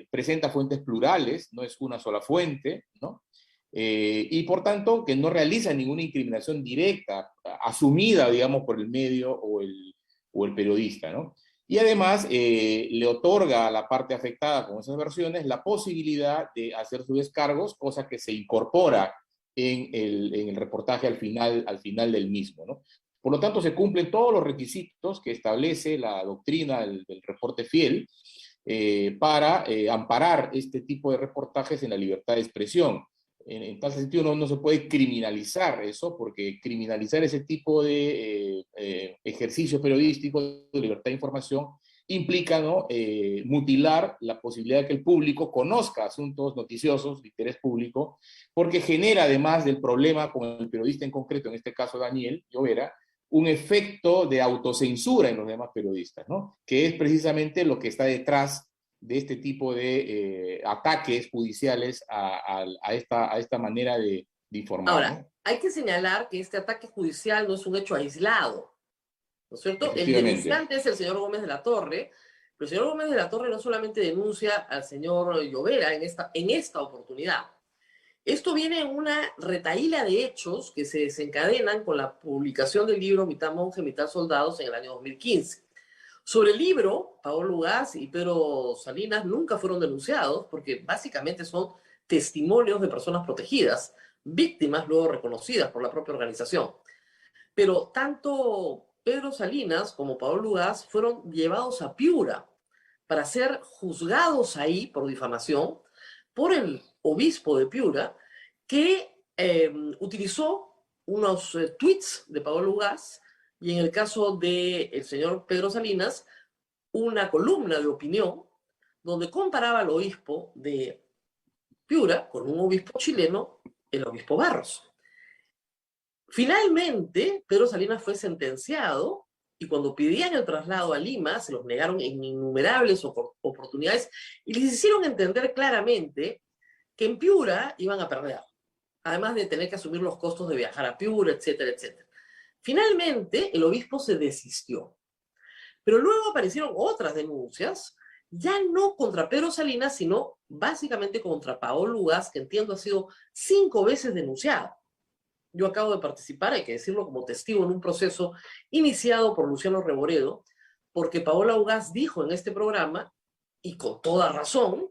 presenta fuentes plurales, no es una sola fuente, ¿no? Y por tanto que no realiza ninguna incriminación directa, asumida, digamos, por el medio o el periodista, ¿no? Y además le otorga a la parte afectada con esas versiones la posibilidad de hacer sus descargos, cosa que se incorpora en el reportaje al final del mismo, ¿no? Por lo tanto, se cumplen todos los requisitos que establece la doctrina del reporte fiel para amparar este tipo de reportajes en la libertad de expresión. En tal sentido, no se puede criminalizar eso, porque criminalizar ese tipo de ejercicio periodístico de libertad de información implica, ¿no?, mutilar la posibilidad de que el público conozca asuntos noticiosos de interés público, porque genera, además del problema con el periodista en concreto, en este caso Daniel Llovera, un efecto de autocensura en los demás periodistas, ¿no?, que es precisamente lo que está detrás de este tipo de ataques judiciales a esta manera de informar. Ahora, ¿no? hay que señalar que este ataque judicial no es un hecho aislado, ¿no es cierto? El denunciante es el señor Gómez de la Torre, pero el señor Gómez de la Torre no solamente denuncia al señor Llovera en esta oportunidad. Esto viene en una retahíla de hechos que se desencadenan con la publicación del libro Mitad Monje, Mitad Soldados en el año 2015. Sobre el libro, Paolo Ugaz y Pedro Salinas nunca fueron denunciados porque básicamente son testimonios de personas protegidas, víctimas luego reconocidas por la propia organización. Pero tanto Pedro Salinas como Paolo Ugaz fueron llevados a Piura para ser juzgados ahí por difamación por el obispo de Piura, que utilizó unos tweets de Paolo Ugaz, y en el caso del señor Pedro Salinas, una columna de opinión donde comparaba al obispo de Piura con un obispo chileno, el obispo Barros. Finalmente, Pedro Salinas fue sentenciado y cuando pedían el traslado a Lima, se los negaron en innumerables oportunidades y les hicieron entender claramente que en Piura iban a perder, además de tener que asumir los costos de viajar a Piura, etcétera, etcétera. Finalmente, el obispo se desistió. Pero luego aparecieron otras denuncias, ya no contra Pedro Salinas, sino básicamente contra Paolo Ugaz, que entiendo ha sido 5 veces denunciado. Yo acabo de participar, hay que decirlo, como testigo en un proceso iniciado por Luciano Reboredo, porque Paola Ugaz dijo en este programa, y con toda razón,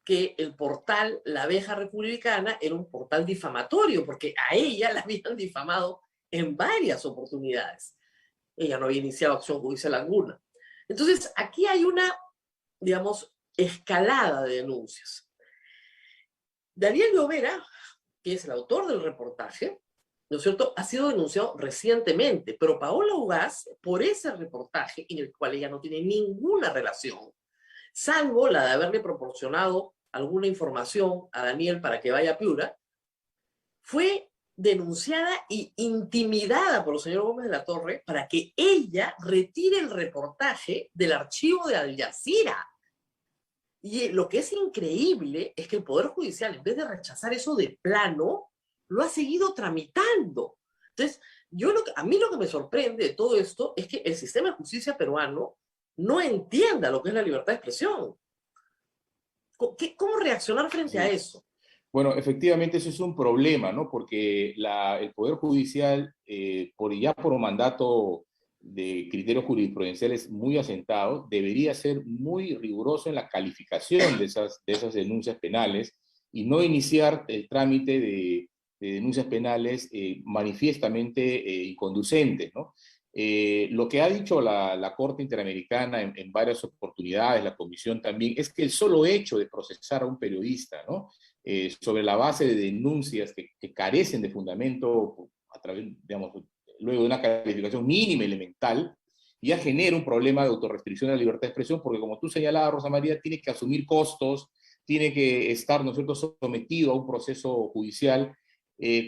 que el portal La Abeja Republicana era un portal difamatorio, porque a ella la habían difamado en varias oportunidades. Ella no había iniciado acción judicial alguna. Entonces, aquí hay una, digamos, escalada de denuncias. Daniel Llovera, que es el autor del reportaje, ¿no es cierto?, ha sido denunciado recientemente, pero Paola Ugaz, por ese reportaje, en el cual ella no tiene ninguna relación, salvo la de haberle proporcionado alguna información a Daniel para que vaya a Piura, fue denunciada y intimidada por el señor Gómez de la Torre para que ella retire el reportaje del archivo de Al Jazeera. Y lo que es increíble es que el Poder Judicial, en vez de rechazar eso de plano, lo ha seguido tramitando. Entonces, a mí lo que me sorprende de todo esto es que el sistema de justicia peruano no entienda lo que es la libertad de expresión. ¿Cómo reaccionar frente a eso? Bueno, efectivamente eso es un problema, ¿no? Porque el Poder Judicial, por un mandato de criterios jurisprudenciales muy asentados, debería ser muy riguroso en la calificación de esas denuncias penales y no iniciar el trámite de denuncias penales manifiestamente inconducentes, ¿no? Lo que ha dicho la Corte Interamericana en varias oportunidades, la Comisión también, es que el solo hecho de procesar a un periodista, ¿no? Sobre la base de denuncias que carecen de fundamento a través, digamos, luego de una calificación mínima elemental, ya genera un problema de autorrestricción de la libertad de expresión, porque como tú señalabas, Rosa María, tiene que asumir costos, tiene que estar, ¿no es cierto?, sometido a un proceso judicial,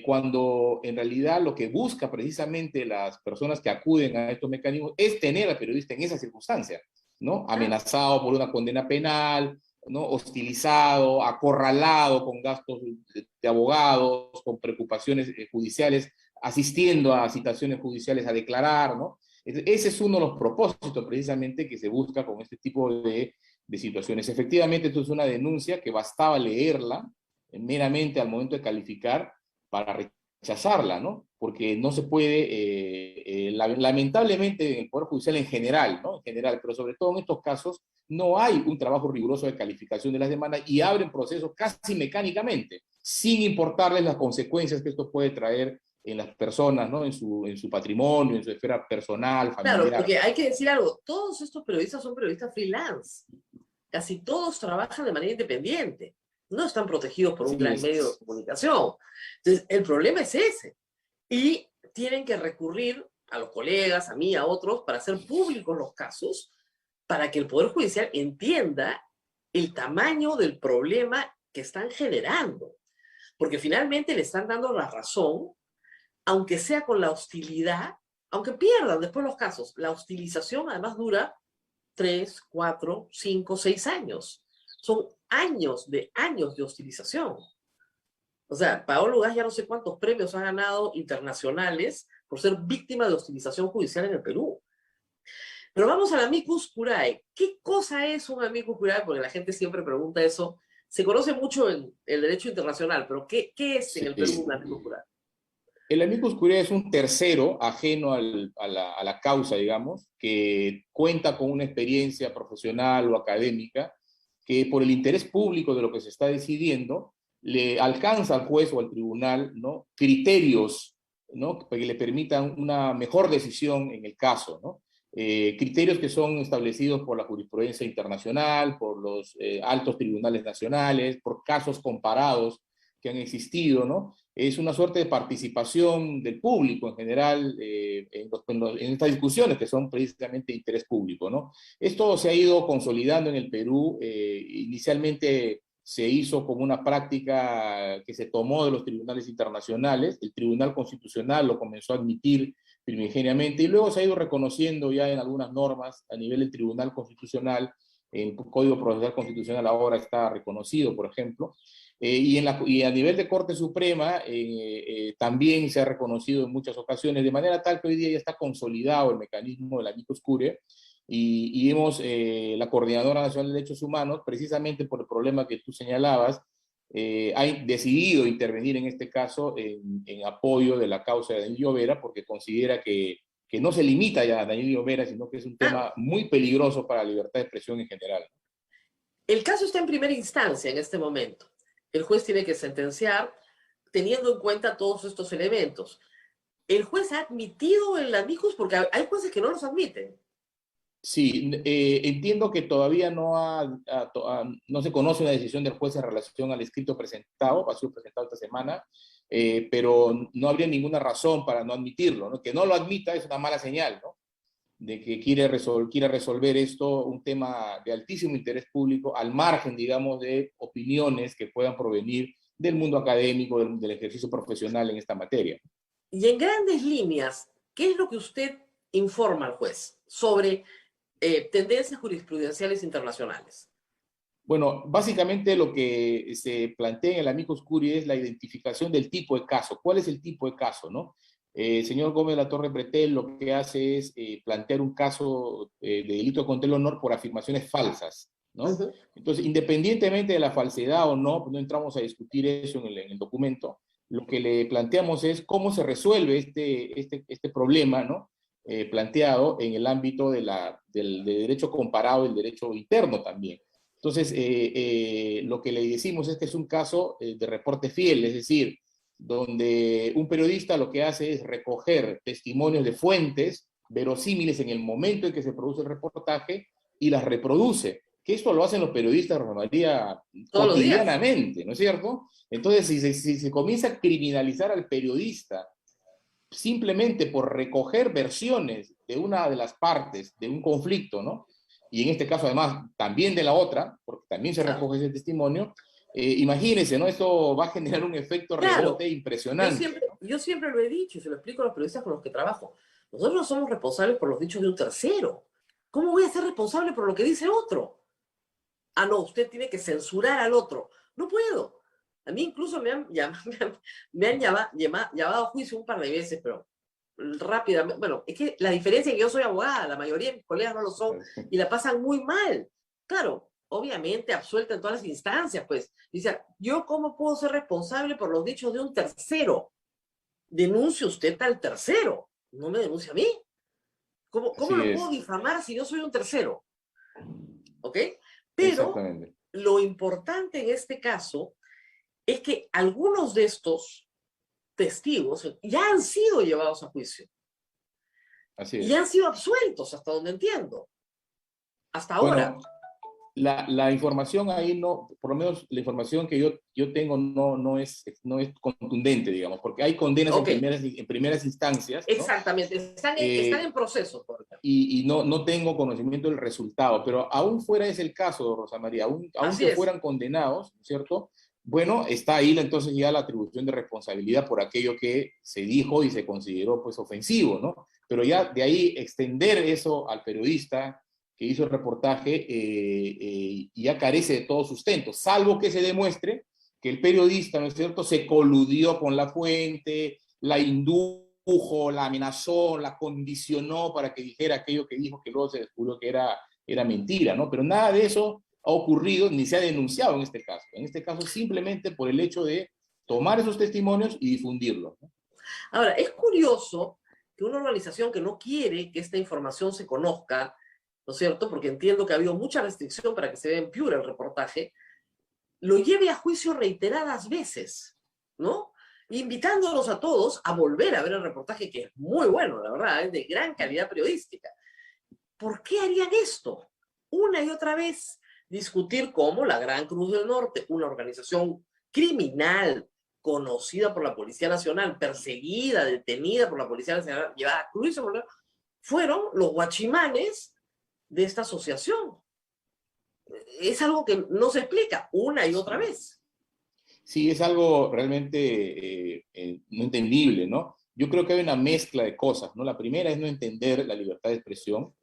cuando en realidad lo que busca precisamente las personas que acuden a estos mecanismos es tener al periodista en esa circunstancia, ¿no? Amenazado por una condena penal, ¿no? Hostilizado, acorralado con gastos de abogados, con preocupaciones judiciales, asistiendo a citaciones judiciales a declarar, ¿no? Ese es uno de los propósitos precisamente que se busca con este tipo de situaciones. Efectivamente, esto es una denuncia que bastaba leerla meramente al momento de calificar para rechazarla, ¿no? Porque no se puede, lamentablemente en el Poder Judicial en general, ¿no? En general, pero sobre todo en estos casos, no hay un trabajo riguroso de calificación de las demandas y abren procesos casi mecánicamente, sin importarles las consecuencias que esto puede traer en las personas, ¿no? En su patrimonio, en su esfera personal, familiar. Claro, porque hay que decir algo, todos estos periodistas son periodistas freelance, casi todos trabajan de manera independiente, no están protegidos por un gran medio de comunicación. Entonces, el problema es ese. Y tienen que recurrir a los colegas, a mí, a otros, para hacer públicos los casos, para que el Poder Judicial entienda el tamaño del problema que están generando. Porque finalmente le están dando la razón, aunque sea con la hostilidad, aunque pierdan después los casos. La hostilización además dura 3, 4, 5, 6 años. Son años de hostilización. O sea, Paolo Gas ya no sé cuántos premios ha ganado internacionales por ser víctima de hostilización judicial en el Perú. Pero vamos al amicus curiae. ¿Qué cosa es un amicus curiae? Porque la gente siempre pregunta eso. Se conoce mucho en el derecho internacional, pero ¿qué es en el Perú un amicus curiae? El amicus curiae es un tercero ajeno a la causa, digamos, que cuenta con una experiencia profesional o académica, que por el interés público de lo que se está decidiendo, le alcanza al juez o al tribunal, ¿no?, criterios, ¿no?, que le permitan una mejor decisión en el caso, ¿no? Criterios que son establecidos por la jurisprudencia internacional, por los altos tribunales nacionales, por casos comparados que han existido, ¿no? Es una suerte de participación del público en general en estas discusiones que son precisamente de interés público, ¿no? Esto se ha ido consolidando en el Perú. Inicialmente se hizo como una práctica que se tomó de los tribunales internacionales. El Tribunal Constitucional lo comenzó a admitir primigeniamente y luego se ha ido reconociendo ya en algunas normas a nivel del Tribunal Constitucional. El Código Procesal Constitucional ahora está reconocido, por ejemplo. Y a nivel de Corte Suprema también se ha reconocido en muchas ocasiones, de manera tal que hoy día ya está consolidado el mecanismo del amicus curiae y la Coordinadora Nacional de Derechos Humanos, precisamente por el problema que tú señalabas, ha decidido intervenir en este caso en apoyo de la causa de Daniel Llovera, porque considera que no se limita ya a Daniel Llovera, sino que es un tema muy peligroso para la libertad de expresión en general. El caso está en primera instancia en este momento. El juez tiene que sentenciar teniendo en cuenta todos estos elementos. ¿El juez ha admitido el amicus? Porque hay jueces que no los admiten. Sí, entiendo que todavía no se conoce una decisión del juez en relación al escrito presentado, ha sido presentado esta semana, pero no habría ninguna razón para no admitirlo, ¿no? Que no lo admita es una mala señal, ¿no? de que quiera resolver esto, un tema de altísimo interés público, al margen, digamos, de opiniones que puedan provenir del mundo académico, del ejercicio profesional en esta materia. Y en grandes líneas, ¿qué es lo que usted informa al juez sobre tendencias jurisprudenciales internacionales? Bueno, básicamente lo que se plantea en el amicus curiae es la identificación del tipo de caso. ¿Cuál es el tipo de caso, no? El señor Gómez de la Torre Pretel lo que hace es plantear un caso de delito contra el honor por afirmaciones falsas, ¿no? Uh-huh. Entonces, independientemente de la falsedad o no, pues no entramos a discutir eso en el documento, lo que le planteamos es cómo se resuelve este problema, ¿no? Planteado en el ámbito del derecho comparado y el derecho interno también. Entonces, lo que le decimos es que es un caso de reporte fiel, es decir, donde un periodista lo que hace es recoger testimonios de fuentes verosímiles en el momento en que se produce el reportaje y las reproduce. Que esto lo hacen los periodistas, Rosa María, cotidianamente, ¿no es cierto? Entonces, si se comienza a criminalizar al periodista simplemente por recoger versiones de una de las partes de un conflicto, ¿no? Y en este caso además también de la otra, porque también se recoge ese testimonio, imagínense, ¿no? Esto va a generar un efecto rebote impresionante. Yo siempre lo he dicho y se lo explico a los periodistas con los que trabajo. Nosotros no somos responsables por los dichos de un tercero. ¿Cómo voy a ser responsable por lo que dice otro? Ah, no, usted tiene que censurar al otro. No puedo. A mí incluso me han llamado a juicio un par de veces, pero rápidamente. Bueno, es que la diferencia es que yo soy abogada, la mayoría de mis colegas no lo son y la pasan muy mal. Claro, obviamente absuelta en todas las instancias, pues. Dice, ¿yo cómo puedo ser responsable por los dichos de un tercero? Denuncie usted al tercero, no me denuncie a mí. ¿Cómo lo puedo difamar si yo soy un tercero? ¿Ok? Pero lo importante en este caso es que algunos de estos testigos ya han sido llevados a juicio. Así es. Y han sido absueltos, hasta donde entiendo. Hasta ahora. Bueno, la información ahí no, por lo menos la información que yo tengo no es contundente, digamos, porque hay condenas en primeras instancias. Exactamente, ¿no? están en proceso. Por ejemplo. Y no tengo conocimiento del resultado, pero aún fuera ese el caso, Rosa María, aún que fueran condenados, ¿cierto? Bueno, está ahí entonces ya la atribución de responsabilidad por aquello que se dijo y se consideró pues ofensivo, ¿no? Pero ya de ahí extender eso al periodista que hizo el reportaje ya carece de todo sustento, salvo que se demuestre que el periodista, ¿no es cierto?, se coludió con la fuente, la indujo, la amenazó, la condicionó para que dijera aquello que dijo, que luego se descubrió que era mentira, ¿no? Pero nada de eso ha ocurrido ni se ha denunciado en este caso. En este caso simplemente por el hecho de tomar esos testimonios y difundirlos, ¿no? Ahora, es curioso que una organización que no quiere que esta información se conozca, ¿no es cierto?, porque entiendo que ha habido mucha restricción para que se vea en Piura el reportaje, lo lleve a juicio reiteradas veces, ¿no? Invitándolos a todos a volver a ver el reportaje, que es muy bueno, la verdad, es de gran calidad periodística. ¿Por qué harían esto? Una y otra vez, discutir cómo la Gran Cruz del Norte, una organización criminal conocida por la Policía Nacional, perseguida, detenida por la Policía Nacional, llevada a juicio, fueron los guachimanes de esta asociación. Es algo que no se explica una y otra vez. Sí, es algo realmente no entendible, ¿no? Yo creo que hay una mezcla de cosas, ¿no? La primera es no entender la libertad de expresión,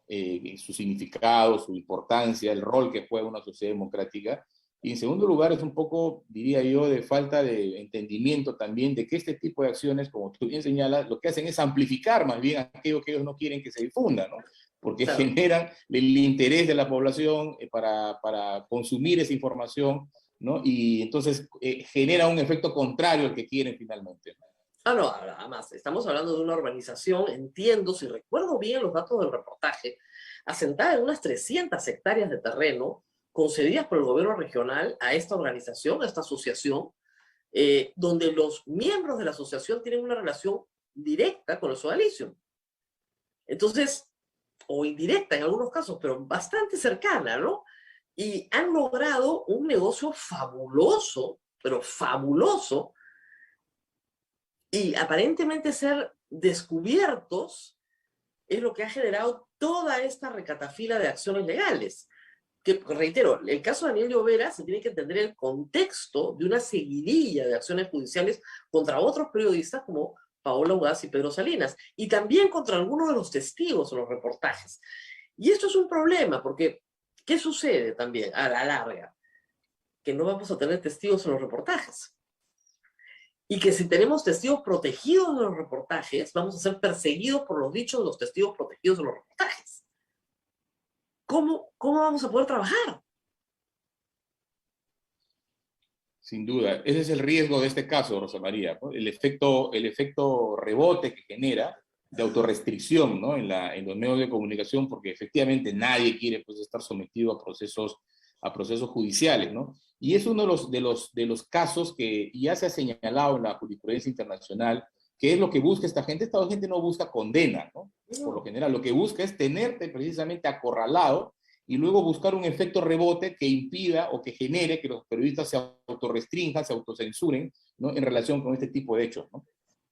su significado, su importancia, el rol que juega una sociedad democrática. Y en segundo lugar es un poco, diría yo, de falta de entendimiento también de que este tipo de acciones, como tú bien señalas, lo que hacen es amplificar más bien aquello que ellos no quieren que se difunda, ¿no? Porque generan el interés de la población para consumir esa información, ¿no? Y entonces genera un efecto contrario al que quieren finalmente. No, además, estamos hablando de una organización, entiendo, si recuerdo bien los datos del reportaje, asentada en unas 300 hectáreas de terreno, concedidas por el gobierno regional a esta organización, a esta asociación, donde los miembros de la asociación tienen una relación directa con el sodalicio. Entonces, o indirecta en algunos casos, pero bastante cercana, ¿no? Y han logrado un negocio fabuloso, pero fabuloso, y aparentemente ser descubiertos es lo que ha generado toda esta recatafila de acciones legales. Que, reitero, el caso de Daniel Llovera se tiene que entender el contexto de una seguidilla de acciones judiciales contra otros periodistas como Paola Ugaz y Pedro Salinas, y también contra algunos de los testigos en los reportajes. Y esto es un problema, porque ¿qué sucede también a la larga? Que no vamos a tener testigos en los reportajes. Y que si tenemos testigos protegidos en los reportajes, vamos a ser perseguidos por los dichos de los testigos protegidos en los reportajes. ¿Cómo vamos a poder trabajar? Sin duda, ese es el riesgo de este caso, Rosa María, ¿no? El efecto rebote que genera de autorrestricción, ¿no? en los medios de comunicación, porque efectivamente nadie quiere, pues, estar sometido a procesos judiciales, ¿no? Y es uno de los casos que ya se ha señalado en la jurisprudencia internacional, que es lo que busca esta gente. Esta gente no busca condena, ¿no? Por lo general, lo que busca es tenerte precisamente acorralado y luego buscar un efecto rebote que impida o que genere que los periodistas se autorrestrinjan, se autocensuren, ¿no? En relación con este tipo de hechos, ¿no?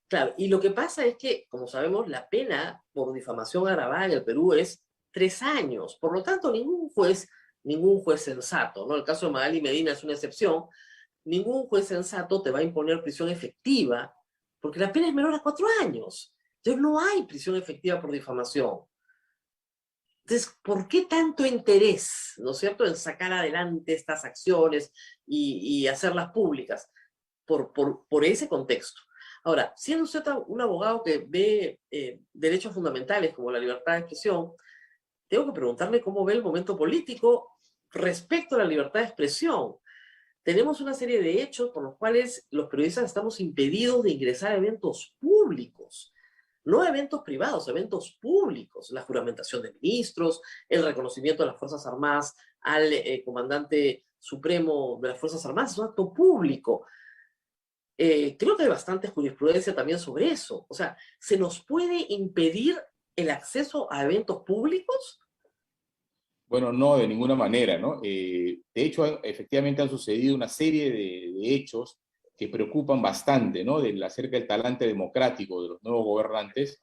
Claro, y lo que pasa es que, como sabemos, la pena por difamación agravada en el Perú es 3 años. Por lo tanto, ningún juez sensato, ¿no? El caso de Magali Medina es una excepción. Ningún juez sensato te va a imponer prisión efectiva porque la pena es menor a 4 años. Entonces no hay prisión efectiva por difamación. Entonces, ¿por qué tanto interés, ¿no es cierto?, en sacar adelante estas acciones y hacerlas públicas? Por ese contexto. Ahora, siendo usted un abogado que ve derechos fundamentales como la libertad de expresión, tengo que preguntarle cómo ve el momento político respecto a la libertad de expresión. Tenemos una serie de hechos por los cuales los periodistas estamos impedidos de ingresar a eventos públicos, no eventos privados, eventos públicos. La juramentación de ministros, el reconocimiento de las Fuerzas Armadas al comandante supremo de las Fuerzas Armadas, es un acto público. Creo que hay bastante jurisprudencia también sobre eso. O sea, ¿se nos puede impedir el acceso a eventos públicos? Bueno, no, de ninguna manera, ¿no? De hecho, efectivamente han sucedido una serie de hechos que preocupan bastante, ¿no? Acerca del talante democrático de los nuevos gobernantes.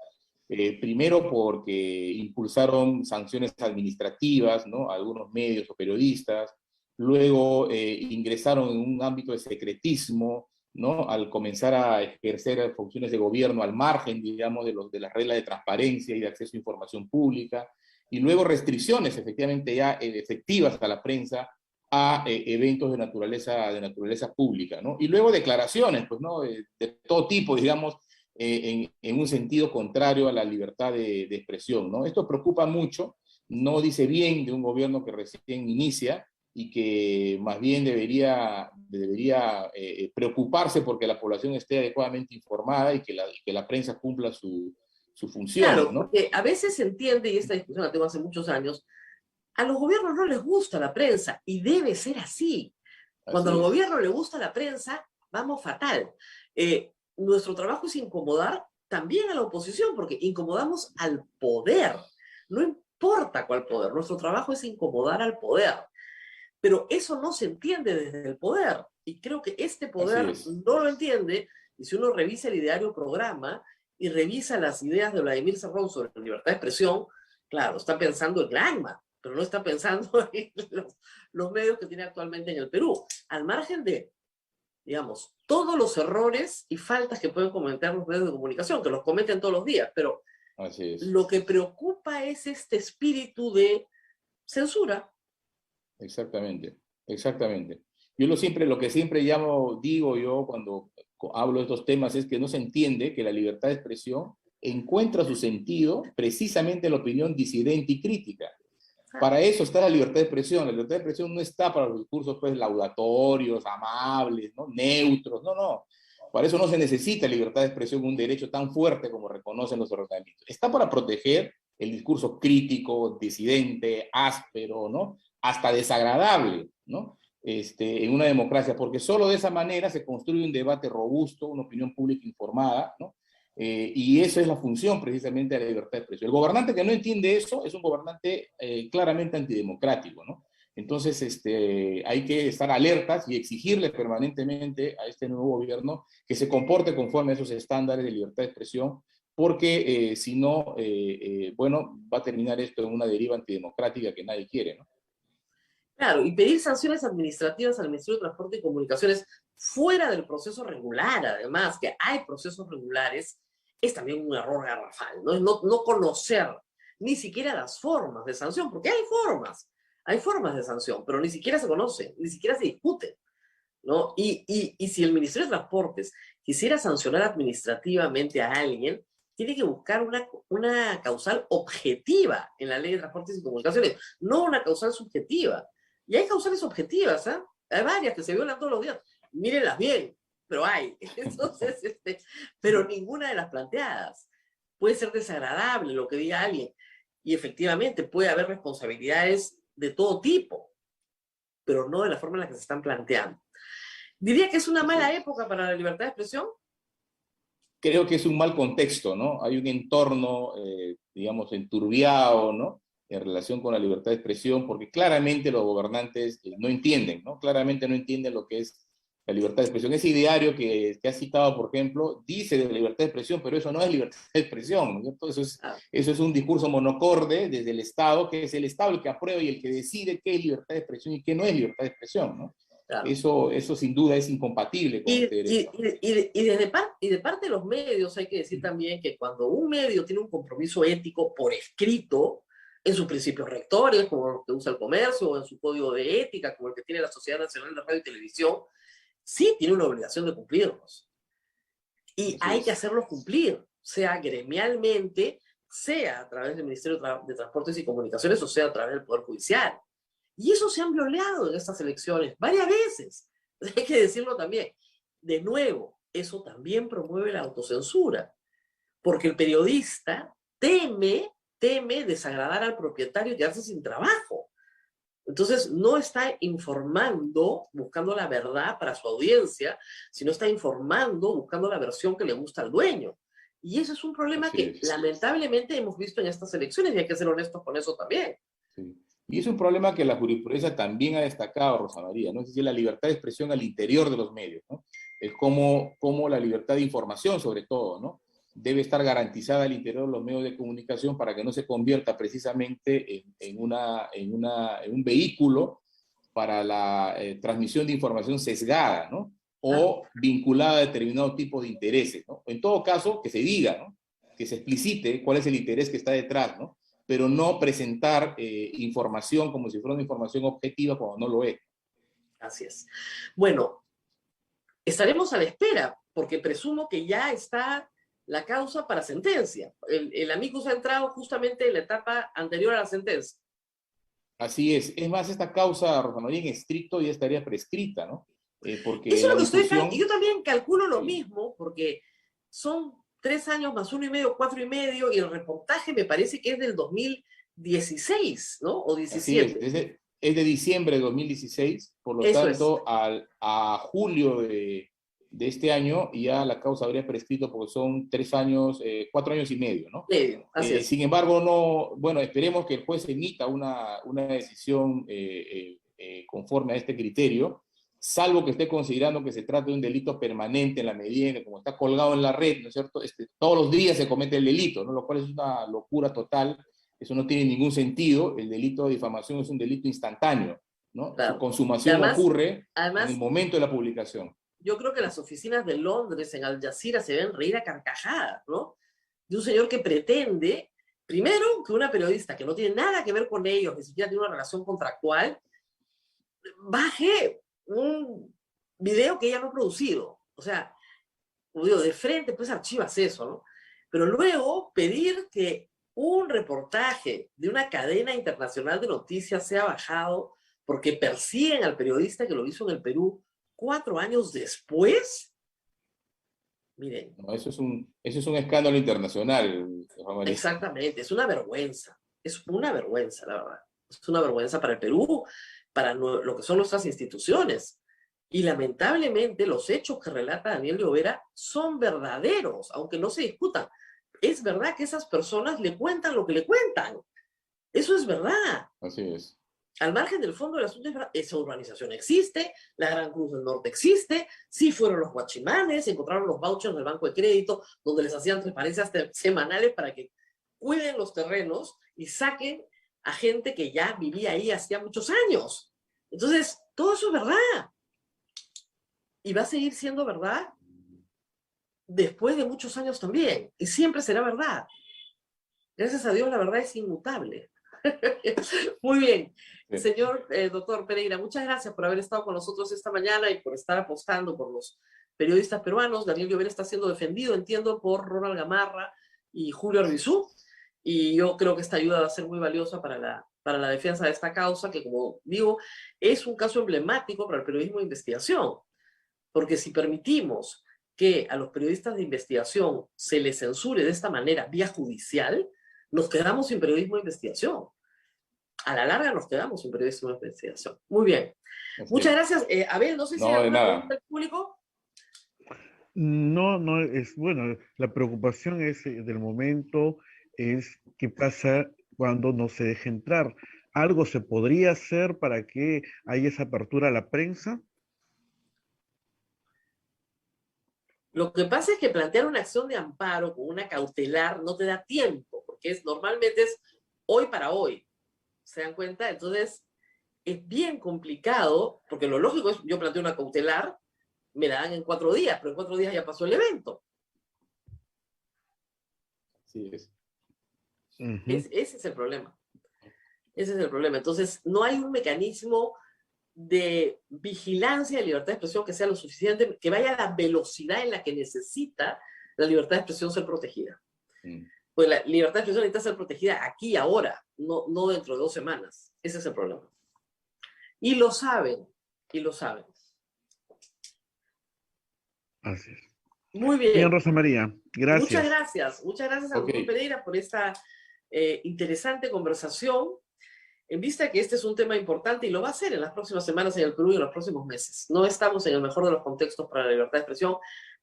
Primero porque impulsaron sanciones administrativas, ¿no? A algunos medios o periodistas. Luego ingresaron en un ámbito de secretismo, ¿no? Al comenzar a ejercer funciones de gobierno al margen, digamos, de las reglas de transparencia y de acceso a información pública. Y luego restricciones efectivamente ya efectivas a la prensa a eventos de naturaleza pública, ¿no? Y luego declaraciones, pues, ¿no? De todo tipo, digamos, en un sentido contrario a la libertad de expresión, ¿no? Esto preocupa mucho, no dice bien de un gobierno que recién inicia y que más bien debería preocuparse porque la población esté adecuadamente informada y que la prensa cumpla su función, Claro, ¿no? porque a veces se entiende, y esta discusión la tengo hace muchos años, a los gobiernos no les gusta la prensa, y debe ser así. Cuando al gobierno le gusta la prensa, vamos fatal. Nuestro trabajo es incomodar también a la oposición, porque incomodamos al poder. No importa cuál poder, nuestro trabajo es incomodar al poder. Pero eso no se entiende desde el poder, y creo que este poder no lo entiende, y si uno revisa el ideario programa y revisa las ideas de Vladimir Cerrón sobre la libertad de expresión, claro, está pensando en la ANMA, pero no está pensando en los medios que tiene actualmente en el Perú, al margen de, digamos, todos los errores y faltas que pueden cometer los medios de comunicación, que los cometen todos los días, pero lo que preocupa es este espíritu de censura. Exactamente, exactamente. Lo que siempre digo yo cuando hablo de estos temas es que no se entiende que la libertad de expresión encuentra su sentido precisamente en la opinión disidente y crítica. Para eso está la libertad de expresión. La libertad de expresión no está para los discursos, pues, laudatorios, amables, ¿no? Neutros, no. Para eso no se necesita libertad de expresión, un derecho tan fuerte como reconocen los ordenamientos. Está para proteger el discurso crítico, disidente, áspero, ¿no? Hasta desagradable, ¿no? En una democracia, porque solo de esa manera se construye un debate robusto, una opinión pública informada, ¿no? Y eso es la función precisamente de la libertad de expresión. El gobernante que no entiende eso es un gobernante claramente antidemocrático, ¿no? Entonces hay que estar alertas y exigirle permanentemente a este nuevo gobierno que se comporte conforme a esos estándares de libertad de expresión porque si no, bueno, va a terminar esto en una deriva antidemocrática que nadie quiere, ¿no? Claro, y pedir sanciones administrativas al Ministerio de Transporte y Comunicaciones fuera del proceso regular, además, que hay procesos regulares, es también un error garrafal, ¿no? No conocer ni siquiera las formas de sanción, porque hay formas de sanción, pero ni siquiera se conocen, ni siquiera se discuten, ¿no? Y si el Ministerio de Transportes quisiera sancionar administrativamente a alguien, tiene que buscar una causal objetiva en la Ley de Transportes y Comunicaciones, no una causal subjetiva. Y hay causales objetivas, ¿eh? Hay varias que se violan todos los días. Mírenlas bien, pero hay. Entonces, pero ninguna de las planteadas. Puede ser desagradable lo que diga alguien. Y efectivamente puede haber responsabilidades de todo tipo, pero no de la forma en la que se están planteando. Diría que es una mala época para la libertad de expresión. Creo que es un mal contexto, ¿no? Hay un entorno, digamos, enturbiado, ¿no? En relación con la libertad de expresión, porque claramente los gobernantes no entienden, ¿no? Claramente no entienden lo que es la libertad de expresión. Ese ideario que has citado, por ejemplo, dice de libertad de expresión, pero eso no es libertad de expresión, ¿no es cierto? Eso es un discurso monocorde desde el Estado, que es el Estado el que aprueba y el que decide qué es libertad de expresión y qué no es libertad de expresión, ¿no? Claro. Eso sin duda es incompatible con este derecho. Y de parte de los medios hay que decir también que cuando un medio tiene un compromiso ético por escrito, en sus principios rectores, como los que usa el comercio, o en su código de ética, como el que tiene la Sociedad Nacional de Radio y Televisión, sí tiene una obligación de cumplirlos. Y hay que hacerlos cumplir, sea gremialmente, sea a través del Ministerio de Transportes y Comunicaciones, o sea a través del Poder Judicial. Y eso se han violeado en estas elecciones varias veces. Hay que decirlo también. De nuevo, eso también promueve la autocensura, porque el periodista teme desagradar al propietario y quedarse sin trabajo. Entonces, no está informando, buscando la verdad para su audiencia, sino está informando, buscando la versión que le gusta al dueño. Y eso es un problema que lamentablemente hemos visto en estas elecciones, y hay que ser honestos con eso también. Sí. Y es un problema que la jurisprudencia también ha destacado, Rosa María, ¿no? Es decir, la libertad de expresión al interior de los medios, ¿no? Es como la libertad de información, sobre todo, ¿no? Debe estar garantizada al interior de los medios de comunicación para que no se convierta precisamente en un vehículo para la transmisión de información sesgada, ¿no? O vinculada a determinado tipo de intereses, ¿no? En todo caso, que se diga, ¿no? Que se explicite cuál es el interés que está detrás, ¿no? Pero no presentar información como si fuera una información objetiva cuando no lo es. Así es. Bueno, estaremos a la espera, porque presumo que ya está la causa para sentencia. El amicus ha entrado justamente en la etapa anterior a la sentencia. Así es. Es más, esta causa, Rosa María, en estricto ya estaría prescrita, ¿no? Porque eso es lo que discusión... y yo también calculo lo mismo, porque son 3 años más 1 y medio, 4 y medio, y el reportaje me parece que es del 2016, ¿no? O 17. Así es de diciembre de 2016, por lo tanto, a julio de este año ya la causa habría prescrito porque son 3 años, 4 años y medio, ¿no? Así es. Sin embargo, no, bueno, esperemos que el juez emita una decisión conforme a este criterio, salvo que esté considerando que se trata de un delito permanente en la medida en que, como está colgado en la red, ¿no es cierto? Todos los días se comete el delito, ¿no? Lo cual es una locura total, eso no tiene ningún sentido. El delito de difamación es un delito instantáneo, ¿no? Claro. Su consumación ocurre en además, el momento de la publicación. Yo creo que las oficinas de Londres, en Al Jazeera, se ven reír a carcajadas, ¿no? De un señor que pretende, primero, que una periodista que no tiene nada que ver con ellos, ni siquiera tiene una relación contractual, baje un video que ella no ha producido. O sea, como digo, de frente, pues archivas eso, ¿no? Pero luego pedir que un reportaje de una cadena internacional de noticias sea bajado porque persiguen al periodista que lo hizo en el Perú 4 años después. Miren. No, eso es un escándalo internacional. Exactamente, es una vergüenza. Es una vergüenza, la verdad. Es una vergüenza para el Perú, para lo que son nuestras instituciones. Y lamentablemente los hechos que relata Daniel Llovera son verdaderos, aunque no se discutan. Es verdad que esas personas le cuentan lo que le cuentan. Eso es verdad. Así es. Al margen del fondo del asunto, esa urbanización existe, la Gran Cruz del Norte existe, sí fueron los guachimanes, encontraron los vouchers del Banco de Crédito, donde les hacían transparencias semanales para que cuiden los terrenos y saquen a gente que ya vivía ahí hacía muchos años. Entonces, todo eso es verdad. Y va a seguir siendo verdad después de muchos años también. Y siempre será verdad. Gracias a Dios, la verdad es inmutable. Muy bien. Señor doctor Pereira, muchas gracias por haber estado con nosotros esta mañana y por estar apostando por los periodistas peruanos. Daniel Llobera está siendo defendido, entiendo, por Ronald Gamarra y Julio Arbizu. Y yo creo que esta ayuda va a ser muy valiosa para la defensa de esta causa, que, como digo, es un caso emblemático para el periodismo de investigación. Porque si permitimos que a los periodistas de investigación se les censure de esta manera, vía judicial, nos quedamos sin periodismo de investigación. A la larga nos quedamos sin periodismo de investigación. Muy bien. Muchas gracias. Abel, no sé si hay alguna pregunta del público. No, no, es bueno, la preocupación es del momento es qué pasa cuando no se deje entrar. ¿Algo se podría hacer para que haya esa apertura a la prensa? Lo que pasa es que plantear una acción de amparo con una cautelar no te da tiempo, porque normalmente es hoy para hoy. ¿Se dan cuenta? Entonces, es bien complicado, porque lo lógico es, yo planteo una cautelar, me la dan en 4 días, pero en 4 días ya pasó el evento. Así es. Ese es el problema. Ese es el problema. Entonces, no hay un mecanismo de vigilancia de libertad de expresión que sea lo suficiente, que vaya a la velocidad en la que necesita la libertad de expresión ser protegida. Pues la libertad de expresión necesita ser protegida aquí, ahora, no dentro de 2 semanas. Ese es el problema. Y lo saben, y lo saben. Así es. Muy bien. Bien, Rosa María, gracias. Muchas gracias a doctor Pereira por esta interesante conversación, en vista que este es un tema importante y lo va a ser en las próximas semanas en el Perú y en los próximos meses. No estamos en el mejor de los contextos para la libertad de expresión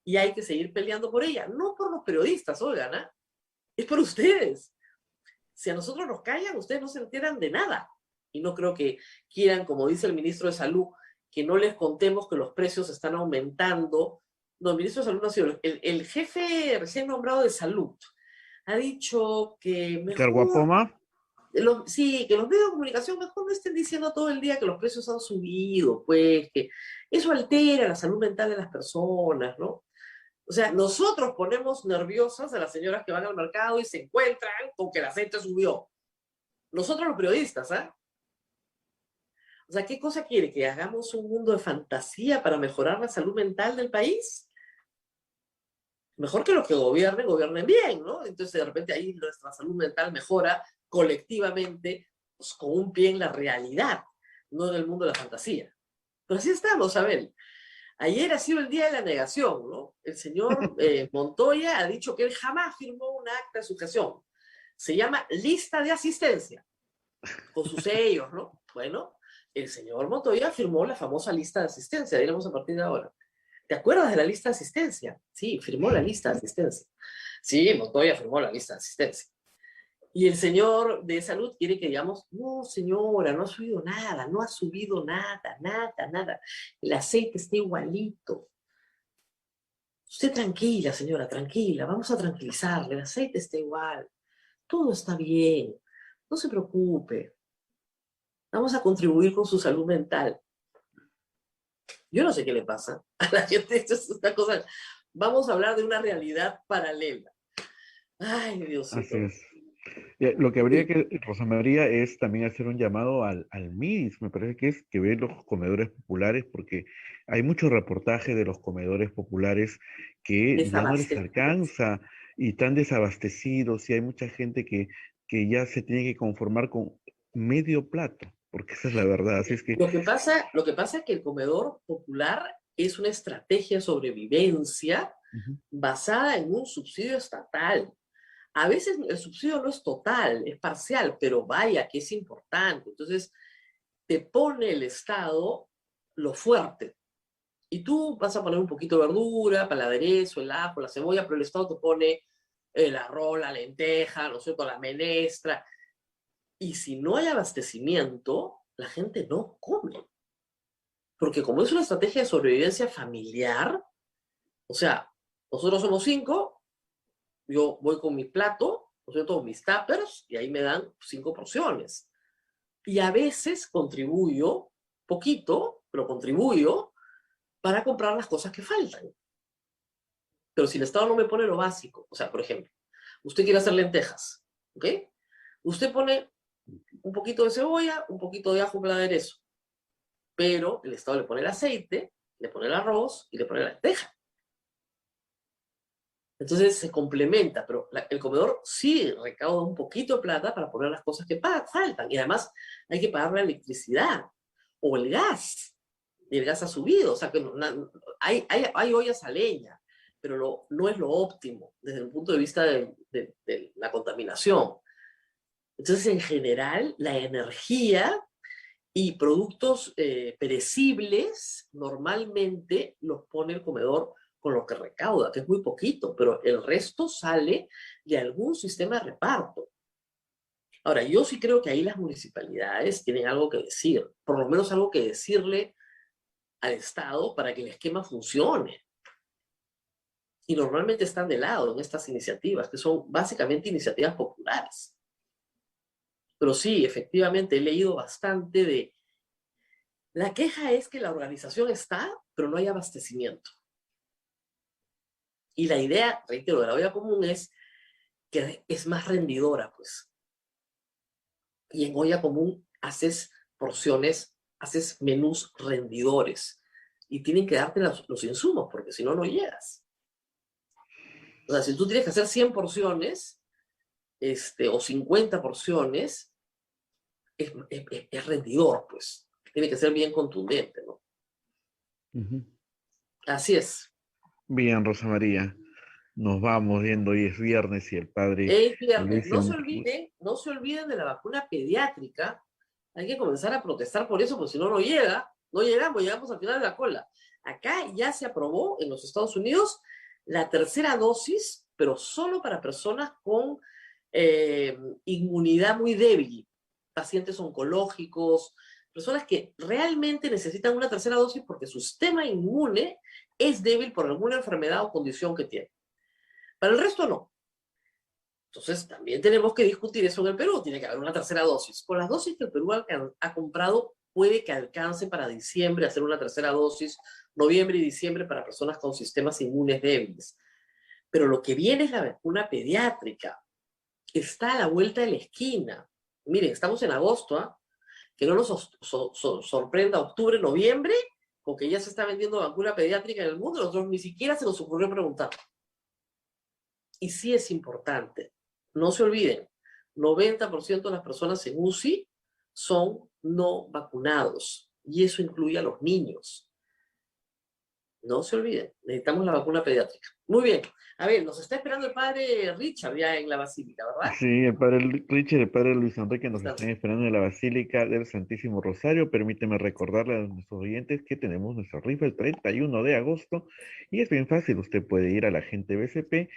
y hay que seguir peleando por ella. No por los periodistas, oigan, ¿eh? Es por ustedes. Si a nosotros nos callan, ustedes no se enteran de nada. Y no creo que quieran, como dice el ministro de Salud, que no les contemos que los precios están aumentando. No, el ministro de Salud no ha sido. El jefe recién nombrado de Salud ha dicho que mejor... Sí, que los medios de comunicación mejor no estén diciendo todo el día que los precios han subido, pues, que eso altera la salud mental de las personas, ¿no? O sea, nosotros ponemos nerviosas a las señoras que van al mercado y se encuentran con que el aceite subió. Nosotros los periodistas, ¿ah? O sea, ¿qué cosa quiere? ¿Que hagamos un mundo de fantasía para mejorar la salud mental del país? Mejor que los que gobiernen bien, ¿no? Entonces, de repente ahí nuestra salud mental mejora colectivamente, pues, con un pie en la realidad, no en el mundo de la fantasía. Pero así estamos, Abel. Ayer ha sido el día de la negación, ¿no? El señor Montoya ha dicho que él jamás firmó un acta de sujeción. Se llama lista de asistencia, con sus sellos, ¿no? Bueno, el señor Montoya firmó la famosa lista de asistencia, diremos a partir de ahora. ¿Te acuerdas de la lista de asistencia? Sí, firmó la lista de asistencia. Sí, Montoya firmó la lista de asistencia. Y el señor de Salud quiere que digamos, no señora, no ha subido nada, no ha subido nada, nada. El aceite está igualito. Usted tranquila, señora, tranquila, vamos a tranquilizarle, el aceite está igual. Todo está bien, no se preocupe. Vamos a contribuir con su salud mental. Yo no sé qué le pasa a la gente, esto es una cosa. Vamos a hablar de una realidad paralela. Ay, Diosito. Así es. Lo que habría que, Rosa María, es también hacer un llamado al MIDIS, me parece que es que ve los comedores populares, porque hay muchos reportajes de los comedores populares que ya no les alcanza y están desabastecidos, y hay mucha gente que ya se tiene que conformar con medio plato, porque esa es la verdad. Así es que... Lo que pasa es que el comedor popular es una estrategia de sobrevivencia basada en un subsidio estatal. A veces el subsidio no es total, es parcial, pero vaya que es importante. Entonces, te pone el Estado lo fuerte. Y tú vas a poner un poquito de verdura para el aderezo, el ajo, la cebolla, pero el Estado te pone el arroz, la lenteja, ¿no es cierto?, la menestra. Y si no hay abastecimiento, la gente no come. Porque como es una estrategia de sobrevivencia familiar, o sea, nosotros somos 5, yo voy con mi plato, ¿no es cierto?, mis tuppers, y ahí me dan 5 porciones. Y a veces contribuyo, poquito, pero contribuyo para comprar las cosas que faltan. Pero si el Estado no me pone lo básico, o sea, por ejemplo, usted quiere hacer lentejas, ¿ok? Usted pone un poquito de cebolla, un poquito de ajo para el aderezo, pero el Estado le pone el aceite, le pone el arroz y le pone la lenteja. Entonces se complementa, pero el comedor sí recauda un poquito de plata para poner las cosas que faltan. Y además hay que pagar la electricidad o el gas. Y el gas ha subido. O sea, que hay ollas a leña, pero no es lo óptimo desde el punto de vista de la contaminación. Entonces, en general, la energía y productos perecibles normalmente los pone el comedor con lo que recauda, que es muy poquito, pero el resto sale de algún sistema de reparto. Ahora, yo sí creo que ahí las municipalidades tienen algo que decir, por lo menos algo que decirle al Estado para que el esquema funcione. Y normalmente están de lado en estas iniciativas, que son básicamente iniciativas populares. Pero sí, efectivamente, he leído bastante de... La queja es que la organización está, pero no hay abastecimiento. Y la idea, reitero, de la olla común es que es más rendidora, pues. Y en olla común haces porciones, haces menús rendidores. Y tienen que darte los insumos, porque si no, no llegas. O sea, si tú tienes que hacer 100 porciones, o 50 porciones, es rendidor, pues. Tiene que ser bien contundente, ¿no? Así es. Bien, Rosa María, nos vamos viendo, hoy es viernes y el padre... Es viernes. Luis, No se olviden de la vacuna pediátrica. Hay que comenzar a protestar por eso, porque si no, no llega. No llegamos al final de la cola. Acá ya se aprobó en los Estados Unidos la tercera dosis, pero solo para personas con inmunidad muy débil, pacientes oncológicos, personas que realmente necesitan una tercera dosis porque su sistema inmune es débil por alguna enfermedad o condición que tiene. Para el resto no. Entonces también tenemos que discutir eso en el Perú. Tiene que haber una tercera dosis. Con las dosis que el Perú ha comprado, puede que alcance para diciembre hacer una tercera dosis, noviembre y diciembre para personas con sistemas inmunes débiles. Pero lo que viene es la vacuna pediátrica. Está a la vuelta de la esquina. Miren, estamos en agosto, ¿eh? Que no nos sorprenda octubre, noviembre, con que ya se está vendiendo vacuna pediátrica en el mundo. Nosotros ni siquiera se nos ocurrió preguntar. Y sí es importante. No se olviden, 90% de las personas en UCI son no vacunados. Y eso incluye a los niños. No se olviden, necesitamos la vacuna pediátrica. Muy bien. A ver, nos está esperando el padre Richard ya en la Basílica, ¿verdad? Sí, el padre Richard y el padre Luis Enrique nos están esperando en la Basílica del Santísimo Rosario. Permíteme recordarle a nuestros oyentes que tenemos nuestra rifa el 31 de agosto y es bien fácil. Usted puede ir a la gente BCP,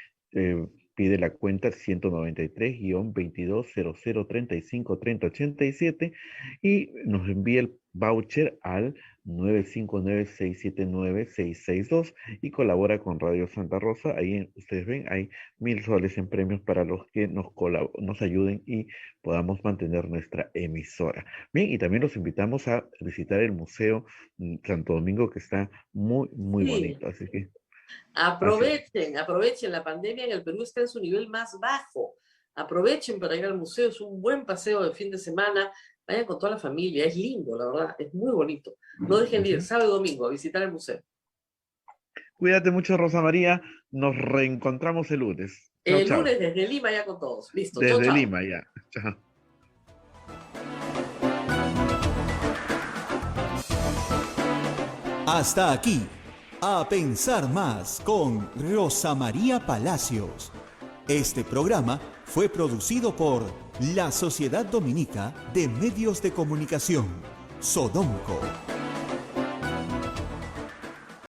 pide la cuenta 193-2200353087 y nos envía el voucher al 959-679-662 y colabora con Radio Santa Rosa. Ahí ustedes ven, hay 1,000 soles en premios para los que nos ayuden y podamos mantener nuestra emisora. Bien, y también los invitamos a visitar el Museo Santo Domingo, que está muy, muy bonito. Así que aprovechen, la pandemia en el Perú está en su nivel más bajo. Aprovechen para ir al museo, es un buen paseo de fin de semana. Vayan con toda la familia, es lindo, la verdad, es muy bonito. No dejen de ir sábado y domingo a visitar el museo. Cuídate mucho, Rosa María. Nos reencontramos el lunes. Chao, el lunes desde Lima ya con todos. Listo. Desde Lima ya. Chao. Hasta aquí, A Pensar Más con Rosa María Palacios. Este programa fue producido por la Sociedad Dominica de Medios de Comunicación, Sodomco.